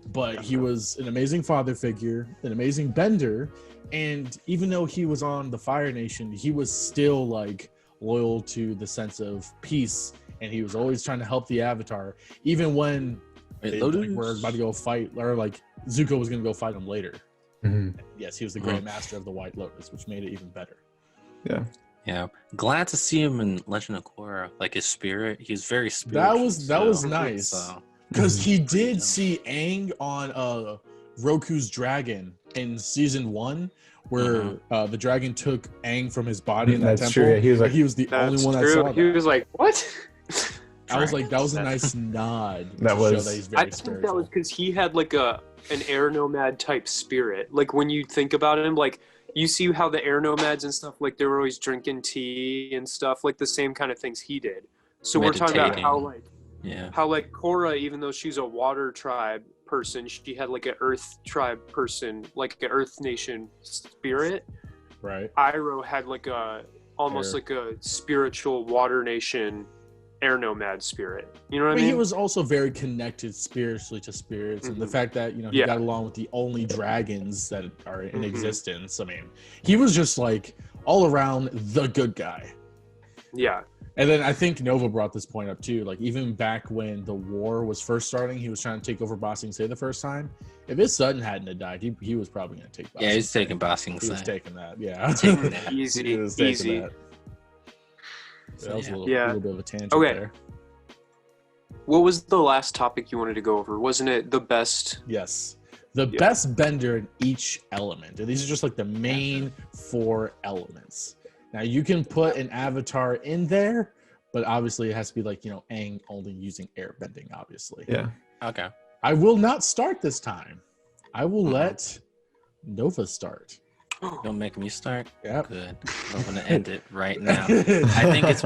But he was an amazing father figure, an amazing bender, and even though he was on the Fire Nation, he was still like loyal to the sense of peace, and he was always trying to help the Avatar, even when they were about to go fight, or like Zuko was going to go fight him later. Yes, he was the Grand Master of the White Lotus, which made it even better. Yeah, glad to see him in Legend of Korra. Like his spirit, he's very spiritual. That was nice. Because he did see Aang on Roku's dragon in season 1, where the dragon took Aang from his body in that temple. True. Yeah, he was the only one that saw that. He was like, "What?" I was like, that was a nice nod. That was. Show that he's very I think that was because he had like an air nomad type spirit. Like when you think about him, like you see how the air nomads and stuff, like they were always drinking tea and stuff, like the same kind of things he did. So we're talking about how like Korra, even though she's a water tribe person, she had like an earth tribe person, like an earth nation spirit. Right. Iroh had like almost like a spiritual water nation air nomad spirit. You know what I mean? He was also very connected spiritually to spirits, and the fact that he got along with the only dragons that are in existence. I mean, he was just like all around the good guy. Yeah. And then I think Nova brought this point up too. Like even back when the war was first starting, he was trying to take over Ba Sing Se the first time. If his son hadn't have died, he was probably going to take Ba Sing Se. Yeah, he's taking Ba Sing Se. He was taking that. Yeah. Taking that. Easy. He was taking Easy. that. So that was a little bit of a tangent there. What was the last topic you wanted to go over? Wasn't it the best? Yes. The best bender in each element. And these are just like the main 4 elements. Now you can put an avatar in there, but obviously it has to be like, Aang only using air bending, obviously. Yeah. Okay. I will not start this time. I will let Nova start. Don't make me start? Yeah. Good. I'm going to end it right now. I think it's...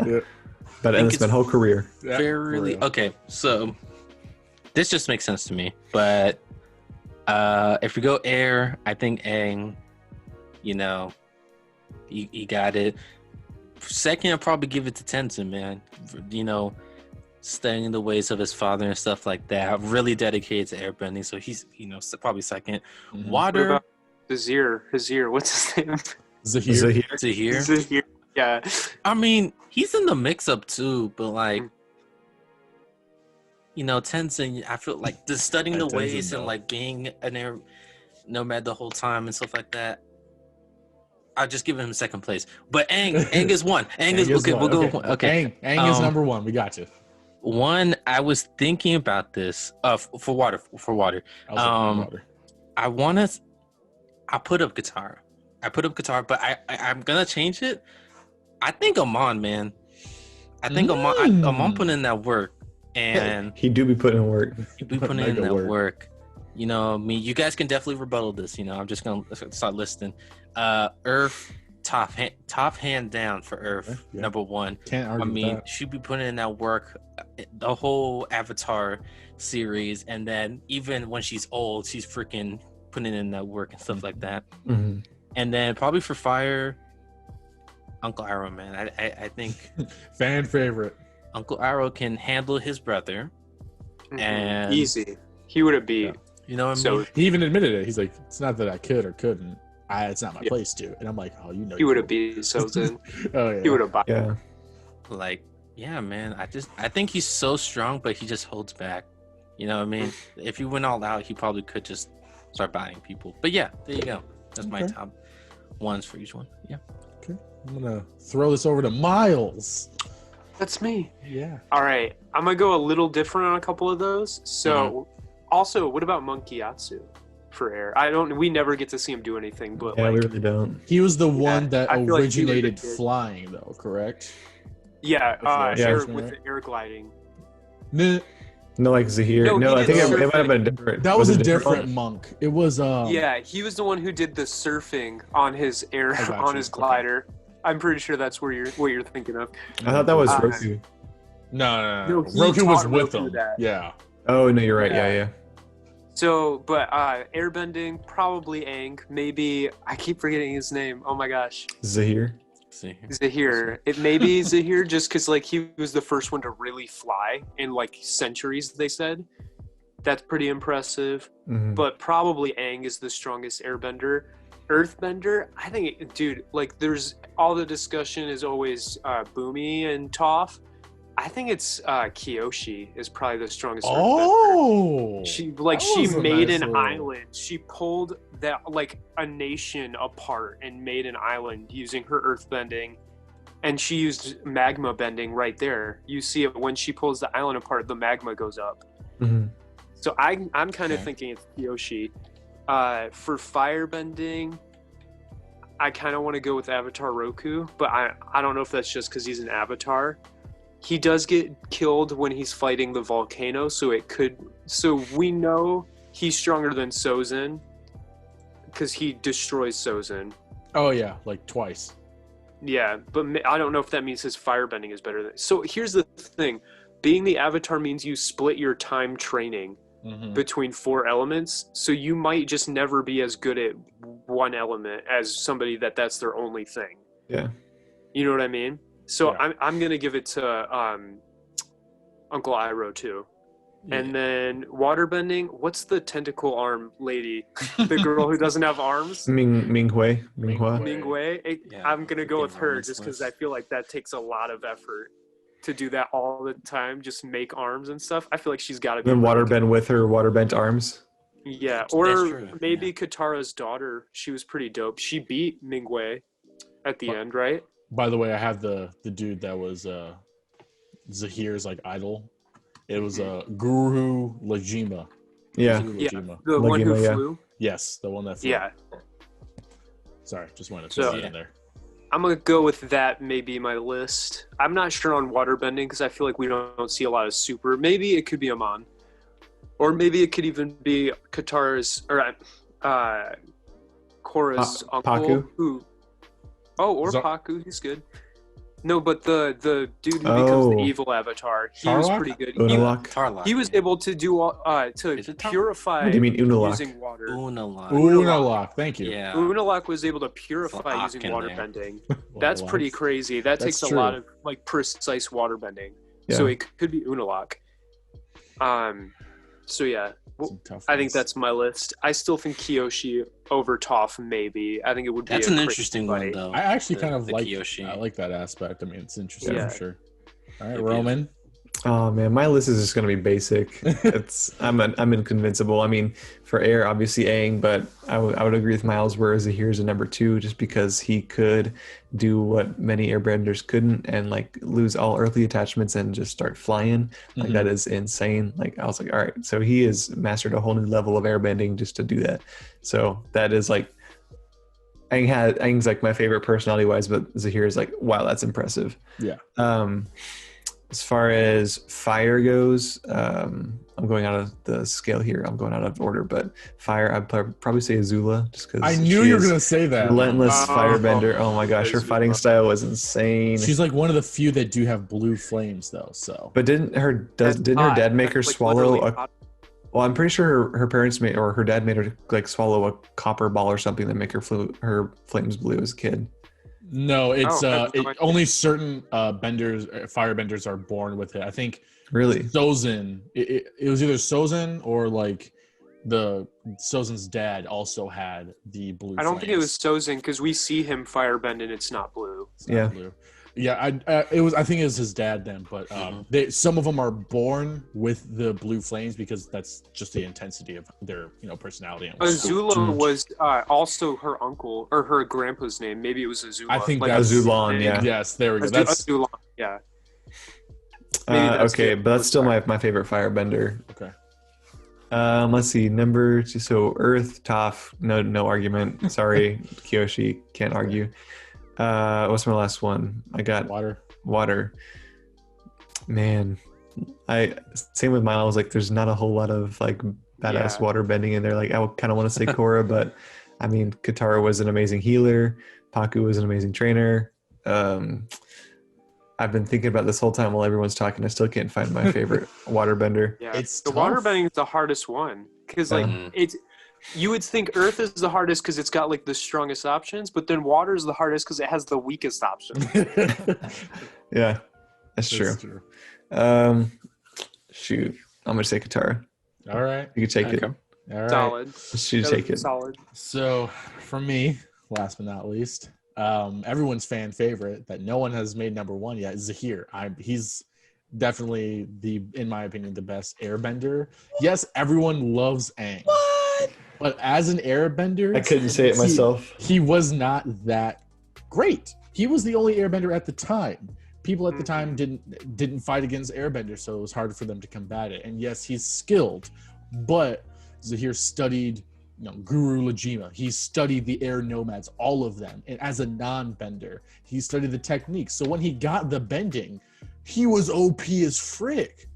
But ends my whole career. Fairly... Okay, so this just makes sense to me. But if we go air, I think Aang, he got it. Second, I'll probably give it to Tenzin, man. Studying the ways of his father and stuff like that. Really dedicated to airbending, so he's, probably second. Mm-hmm. Water. What about Hazir? What's his name? Zahir. Yeah. I mean, he's in the mix-up too, but like, Tenzin, I feel like just studying the ways and like being an air nomad the whole time and stuff like that. I'll just give him second place. But Aang is one. Aang is okay. We'll go with one. Okay. Aang is number 1. We got you. One, I was thinking about this. For water. Water. I put up guitar. But I'm gonna change it. I think Amon, man. I think Amon put in that work, and he do be putting in work. He be putting in that work. You guys can definitely rebuttal this. I'm just gonna start listing. Earth, top hand down for Earth, number 1. Can't argue with that. She'd be putting in that work, the whole Avatar series, and then even when she's old, she's freaking putting in that work and stuff like that. Mm-hmm. And then probably for fire, Uncle Iroh, man. I think fan favorite. Uncle Iroh can handle his brother, and easy. He would have beat. You know what I mean? He even admitted it. He's like, it's not that I could or couldn't. It's not my place to. And I'm like, oh, he would have beat Sozin. Oh yeah. He would have bought. Yeah. Like, yeah, man. I think he's so strong, but he just holds back. You know what I mean? If he went all out, he probably could just start buying people. But yeah, there you go. That's my top ones for each one. Yeah. Okay. I'm gonna throw this over to Miles. That's me. Yeah. All right. I'm gonna go a little different on a couple of those. So, also, what about Monkey Yatsu for air? We never get to see him do anything, but we really don't. He was the one that originated flying, though, correct? Yeah. With the air gliding. No, like Zahir. No, I think it might have been different. That was a different monk. It was Yeah, he was the one who did the surfing on his his glider. I'm pretty sure that's what you're thinking of. I thought that was Roku. No. Roku was with them. Yeah. Oh no, you're right. Yeah. So, but airbending, probably Aang. Maybe I keep forgetting his name. Oh my gosh. Zahir. It may be Zahir just because like he was the first one to really fly in like centuries, they said. That's pretty impressive. Mm-hmm. But probably Aang is the strongest airbender. Earthbender, I think, dude, like there's all the discussion is always Boomy and Toph. I think it's Kyoshi is probably the strongest. Oh, she made an island. She pulled that like a nation apart and made an island using her earthbending, and she used magma bending right there. You see it when she pulls the island apart, the magma goes up. Mm-hmm. So I'm kind of thinking it's Kyoshi. For firebending, I kind of want to go with Avatar Roku, but I don't know if that's just because he's an avatar. He does get killed when he's fighting the volcano, so we know he's stronger than Sozin because he destroys Sozin. Oh yeah, like twice. Yeah, but I don't know if that means his firebending is better than. So here's the thing: being the avatar means you split your time training between 4 elements, so you might just never be as good at one element as somebody that's their only thing. Yeah, you know what I mean. So yeah. I'm gonna give it to Uncle Iroh too. And then waterbending. What's the tentacle arm lady? The girl who doesn't have arms. Ming-Hui. I'm gonna go with her just because I feel like that takes a lot of effort to do that all the time. Just make arms and stuff. I feel like she's got to be. Then waterbend with her waterbent arms. Yeah, or maybe Katara's daughter. She was pretty dope. She beat Ming-Hui at the end, right? By the way, I have the dude that was Zahir's like idol. It was Guru Lajima. Yeah. The one who flew. Yes, the one that flew. Yeah. Sorry, just wanted to throw that in there. I'm gonna go with that. Maybe my list. I'm not sure on waterbending because I feel like we don't see a lot of super. Maybe it could be Amon, or maybe it could even be Katara's or Korra's uncle. Paku? Paku. He's good. No, but the dude who becomes the evil avatar, he was pretty good. He was able to do to purify. What do you mean Unalaq? Using water. Unalaq. Thank you. Yeah. Unalaq was able to purify using water bending. That's pretty crazy. That takes a lot of like precise water bending. Yeah. So it could be Unalaq. So yeah, I think that's my list. I still think Kyoshi over Toph, maybe. I think it would be. That's an interesting one, though. I actually kind of like Kyoshi. I like that aspect. I mean, it's interesting for sure. All right, Roman. Oh man, my list is just gonna be basic. I'm inconvincible. I mean, for air, obviously Aang, but I would agree with Miles where Zahir's a number 2, just because he could do what many airbenders couldn't, and like lose all earthly attachments and just start flying. Like that is insane. Like I was like, all right, so he has mastered a whole new level of airbending just to do that. So that is like Aang's like my favorite personality wise, but Zahir is like, wow, that's impressive. Yeah. As far as fire goes, I'm going out of the scale here. I'm going out of order, but fire, I'd probably say Azula, just because I knew you were going to say that. Relentless firebender. Oh my gosh, her fighting style was insane. She's like one of the few that do have blue flames, though. So, but didn't her dad make her swallow a? Well, I'm pretty sure her parents made, or her dad made her like swallow a copper ball or something that make her flames blue as a kid. No, it's only certain firebenders are born with it. I think really Sozin. It was either Sozin or like Sozin's dad also had the blue. I don't think it was Sozin because we see him firebend and it's not blue. It's not blue. Yeah, I think it was his dad then, but some of them are born with the blue flames because that's just the intensity of their personality. Azula was also her uncle or her grandpa's name. Maybe it was Azula. I think that's Azulan. Yeah. Yes, there we go. That's Azulan. Yeah. Okay, but that's still my favorite firebender. Okay. Let's see. Number 2. So Earth, Toph. No argument. Sorry, Kyoshi. Can't argue. What's my last one? I got water. Man, same with mine. I was like, there's not a whole lot of like badass water bending in there. Like I kind of want to say Korra, but I mean, Katara was an amazing healer. Paku was an amazing trainer. I've been thinking about this whole time while everyone's talking. I still can't find my favorite waterbender. Yeah, it's the waterbending is the hardest one because like it's. You would think Earth is the hardest because it's got like the strongest options, but then water is the hardest because it has the weakest options. Yeah, that's true. Shoot, I'm gonna say Katara. All right, you can take it. All right, solid. Should take it. Solid. So for me, last but not least, everyone's fan favorite that no one has made number 1 yet is Zahir. He's definitely in my opinion, the best airbender. Yes, everyone loves Aang. What? But as an airbender, I couldn't say it myself. He was not that great. He was the only airbender at the time. People at the time didn't fight against airbenders, so it was hard for them to combat it. And yes, he's skilled, but Zahir studied Guru Lajima. He studied the air nomads, all of them. And as a non-bender, he studied the techniques. So when he got the bending, he was OP as frick.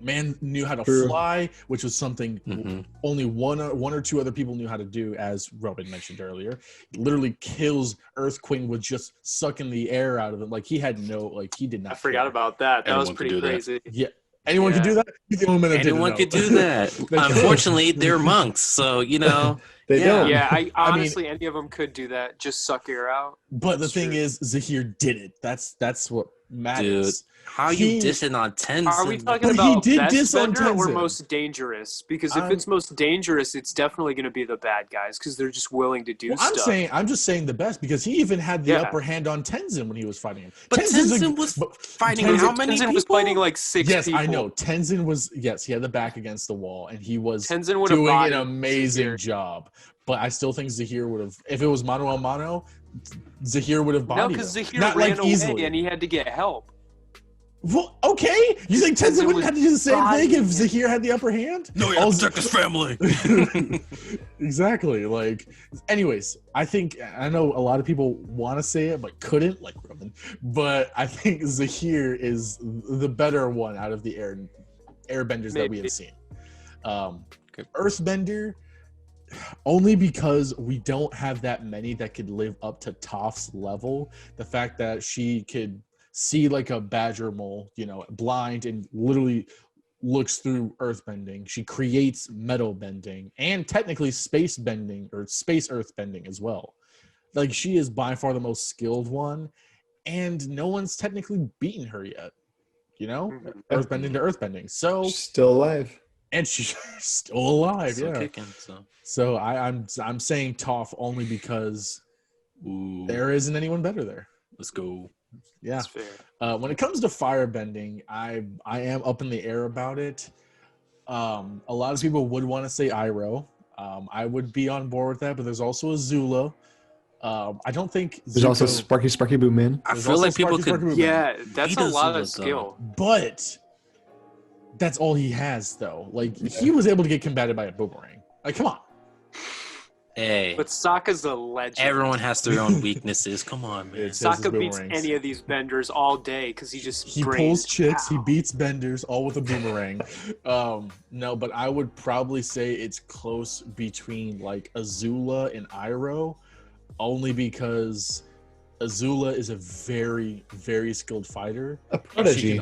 Man knew how to fly, which was something only one or two other people knew how to do, as Robin mentioned earlier. Literally kills Earthquake with just sucking the air out of him. Like he did not. I forgot about that. That was pretty crazy. Yeah. Anyone could do that? Anyone could do that. Unfortunately, they're monks, so they don't. Yeah, I honestly, any of them could do that. Just suck air out. But the thing is, Zahir did it. That's what matters. Dude, how are you dissing on Tenzin? Are we talking about best bender or most dangerous? Because if it's most dangerous, it's definitely going to be the bad guys because they're just willing to do stuff. I'm just saying the best because he even had the upper hand on Tenzin when he was fighting him. But Tenzin was fighting how many people? Tenzin was fighting like 6 people. Yes, I know. Tenzin was, he had the back against the wall, and he was doing an amazing job. But I still think Zahir would have, if it was mano a mano, Zahir would have bodied him. No, because Zahir ran away and he had to get help. Well, okay. You think Tenzin wouldn't have to do the same thing if Zahir had the upper hand? No, you have to protect his family. Exactly. Like, anyways, I know a lot of people want to say it but couldn't, like Roman. But I think Zahir is the better one out of the airbenders that we have seen. Earthbender, only because we don't have that many that could live up to Toph's level. The fact that she could see like a badger mole, blind and literally looks through earth bending. She creates metal bending and technically space bending or space earth bending as well. Like, she is by far the most skilled one, and no one's technically beaten her yet. Earth bending to earth bending. So she's still alive. And she's still alive, still yeah. Kicking, so I'm saying Toph only because there isn't anyone better there. Let's go. Yeah. That's fair. When it comes to firebending, I am up in the air about it. A lot of people would want to say Iroh. I would be on board with that, but there's also Azula. I don't think there's also Sparky Boom Man. I feel like people could. Yeah, that's a lot of skill. But that's all he has, though. Like, he was able to get combated by a boomerang. Like, come on. Hey. But Sokka's a legend. Everyone has their own weaknesses. Come on, man. Sokka beats any of these benders all day because he pulls chicks. He beats benders all with a boomerang. No, but I would probably say it's close between like Azula and Iroh, only because Azula is a very, very skilled fighter. A prodigy.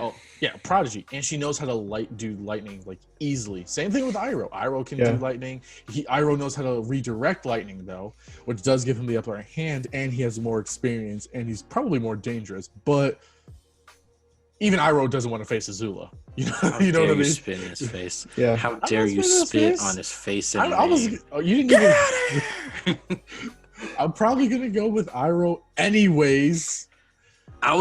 Prodigy. And she knows how to do lightning like easily. Same thing with Iroh. Iroh can do lightning. Iroh knows how to redirect lightning though, which does give him the upper hand, and he has more experience, and he's probably more dangerous. But even Iroh doesn't want to face Azula. You know what I mean? Spit in his face. Yeah. How dare you spit on his face? You didn't even. I'm probably gonna go with Iroh anyways. I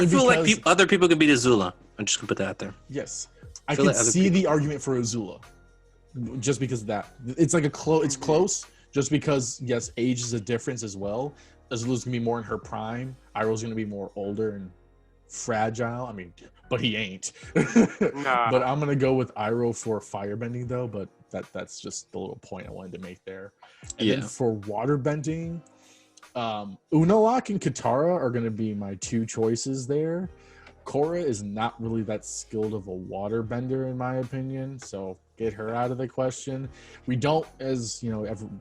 feel like other people could beat Azula. I'm just gonna put that out there. Yes, I can see the argument for Azula, just because of that. It's like it's close, just because yes, age is a difference as well. Azula's gonna be more in her prime. Iroh's gonna be more older and fragile. I mean, but he ain't. Nah. But I'm gonna go with Iroh for firebending though. But that's just the little point I wanted to make there. And then for waterbending, Unalaq and Katara are going to be my two choices there. Korra is not really that skilled of a waterbender in my opinion, so get her out of the question. We don't, as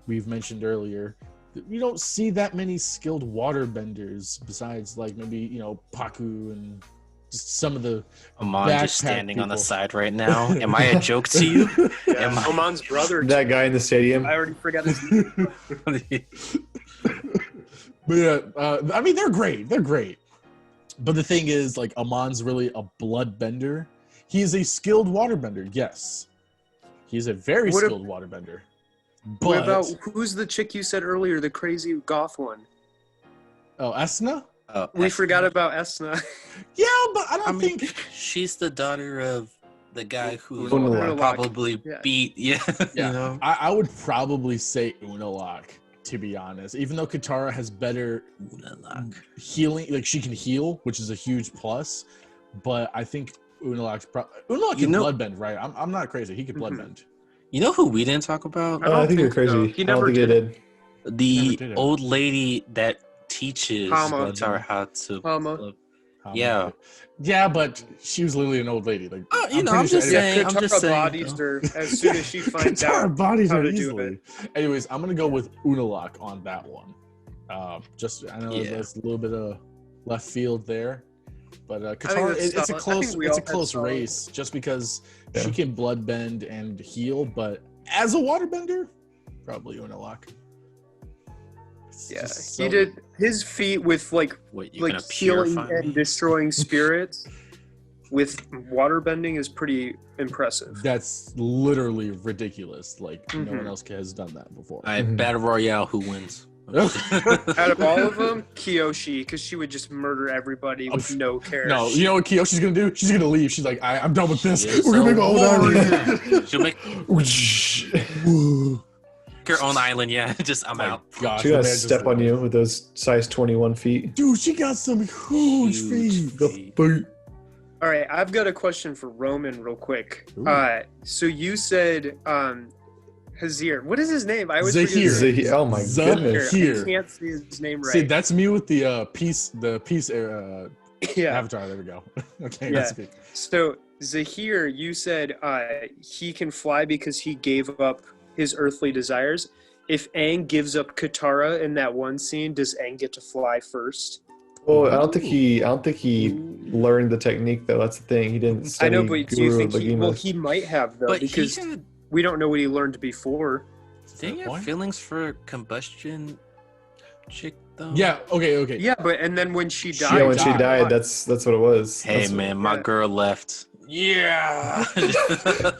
we've mentioned earlier, we don't see that many skilled waterbenders besides like maybe Pakku and just some of the Amon just standing on the side right now. Am I a joke to you? Amon's brother. That guy in the stadium. I already forgot his name. But I mean, they're great. They're great. But the thing is, like, Amon's really a bloodbender. He is a skilled waterbender, yes. He's a very skilled waterbender. But what about, who's the chick you said earlier, the crazy goth one? Oh, Esna? We forgot about Esna. Yeah, but I think she's the daughter of the guy who Unalaq. probably beat. Yeah. I would probably say Unalaq, to be honest. Even though Katara has better healing, like she can heal, which is a huge plus. But I think Unalaq can bloodbend, right? I'm not crazy. He can bloodbend. You know who we didn't talk about? I think you're crazy. So. He never did. The old lady that teaches Katara how to. Yeah, but she was literally an old lady. Like, I'm just saying. Bodies her as soon as she finds out bodies how her to easily. do it. Anyways, I'm gonna go with Unalaq on that one. I know that's a little bit of left field there, but Katara, it's a close race just because she can bloodbend and heal, but as a waterbender, probably Unalaq. Yeah, his feat with like healing and destroying spirits with water bending is pretty impressive. That's literally ridiculous. Like no one else has done that before. All right, Battle Royale, who wins? Out of all of them, Kyoshi, because she would just murder everybody with no care. No, you know what Kyoshi's gonna do? She's gonna leave. She's like, I'm done with this. We're gonna go over. She'll make her own island. Yeah, just I'm out. Gosh, she gotta step on you with those size 21 feet. Dude, she got some huge feet. All right, I've got a question for Roman real quick. So you said Hazir. What is his name? I always forget his name. Oh my goodness. I can't see his name right. See, that's me with the peace avatar. There we go. Okay, that's good. So Zahir, you said he can fly because he gave up his earthly desires. If Aang gives up Katara in that one scene, does Aang get to fly first? Well, I don't think he learned the technique though. That's the thing. He didn't study. I know, but do you think he might have though? But because we don't know what he learned before. Did he have feelings for combustion chick though? Yeah. Okay. Yeah, but and then when she died, that's what it was. Hey man, my girl left. Yeah.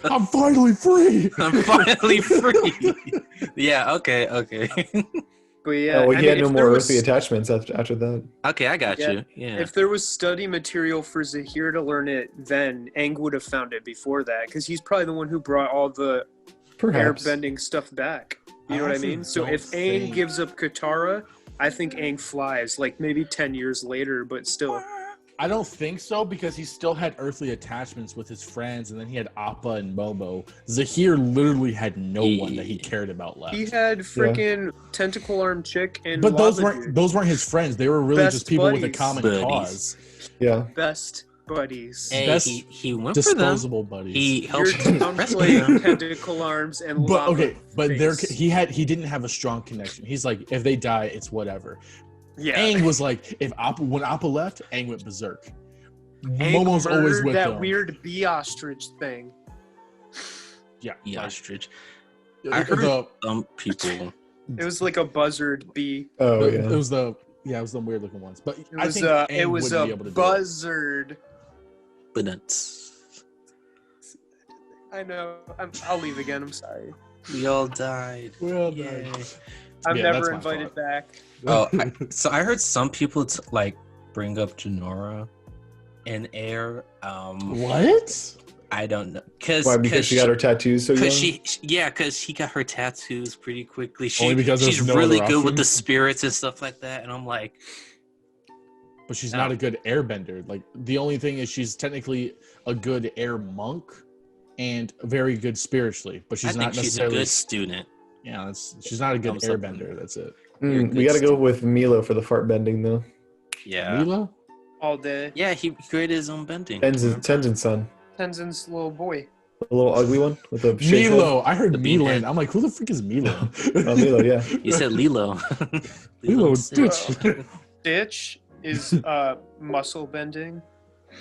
I'm finally free. Yeah. Okay. But yeah, he had no more earthly attachments after that. Okay, I got you. Yeah. If there was study material for Zahir to learn it, then Aang would have found it before that, because he's probably the one who brought all the airbending stuff back. You know what I mean? So if Aang gives up Katara, I think Aang flies, like maybe 10 years later, but still. I don't think so, because he still had earthly attachments with his friends, and then he had Appa and Momo. Zahir literally had no one that he cared about left. He had freaking tentacle arm chick and but those weren't his friends. They were really just people with a common cause. Yeah, best buddies. Hey, he went disposable for them. buddies. He helped tentacle arms and he didn't have a strong connection. He's like, if they die, it's whatever. Yeah. Aang was like, when Appa left, Aang went berserk. Momo's always with that weird bee ostrich thing. Yeah, bee ostrich. I heard some people. It was like a buzzard bee. Oh yeah. It was the weird looking ones. But it was a buzzard. I know. I'll leave again. I'm sorry. We all died. I'm never invited back. Oh, so I heard some people bring up Jinora in air. What? I don't know. Because she got her tattoos so young? Because she got her tattoos pretty quickly. She's really good with the spirits and stuff like that. And I'm like... But she's not a good airbender. Like, the only thing is she's technically a good air monk and very good spiritually. But she's not necessarily... She's a good student. Yeah, she's not a good airbender. That's it. We got to go with Milo for the fart bending, though. Yeah. Milo? All day. Yeah, he created his own bending. Tenzin's son. Tenzin's little boy. The little ugly one with the Milo. I heard Milan. I'm like, who the frick is Milo? Milo, yeah. You said Lilo. Lilo Stitch. Stitch is muscle bending.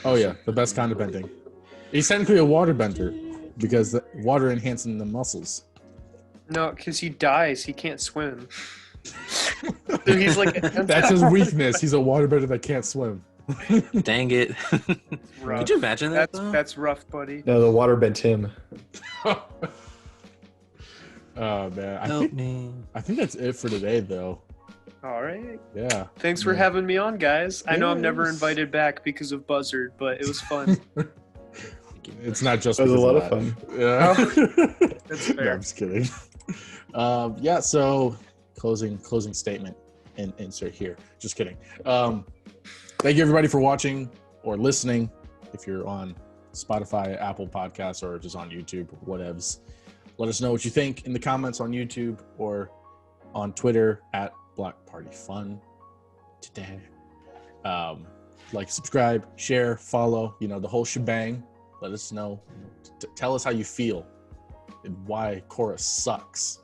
Oh yeah, the best kind of bending. He's technically a water bender because the water enhancing the muscles. No, because he dies. He can't swim. So he's like that's his weakness. He's a waterbender that can't swim. Dang it. Could you imagine that? That's rough, buddy. No, the water bent him. Oh man. I think that's it for today though. All right. Yeah. Thanks for having me on, guys. I know I'm never invited back because of Buzzard, but it was fun. It's not just. It was a lot of fun. Yeah. That's fair. No, I'm just kidding. So closing statement and insert here. Just kidding. Thank you everybody for watching or listening. If you're on Spotify, Apple Podcasts, or just on YouTube, whatevs. Let us know what you think in the comments on YouTube or on Twitter at Black Party Fun today. Subscribe, share, follow, the whole shebang. Let us know. Tell us how you feel and why Korra sucks.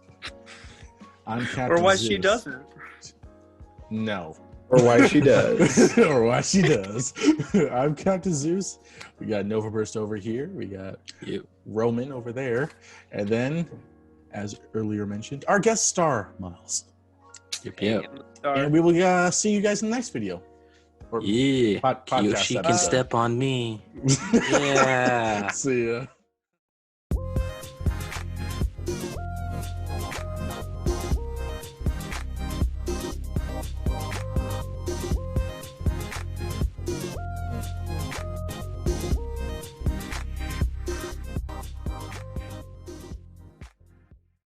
I'm Captain Or why Zeus. she doesn't. No. Or why she does. Or why she does. I'm Captain Zeus. We got Nova Burst over here. We got Roman over there. And then, as earlier mentioned, our guest star, Miles. Yep. And we will see you guys in the next video. Or podcast Kiyoshi can step on me. Yeah. See ya.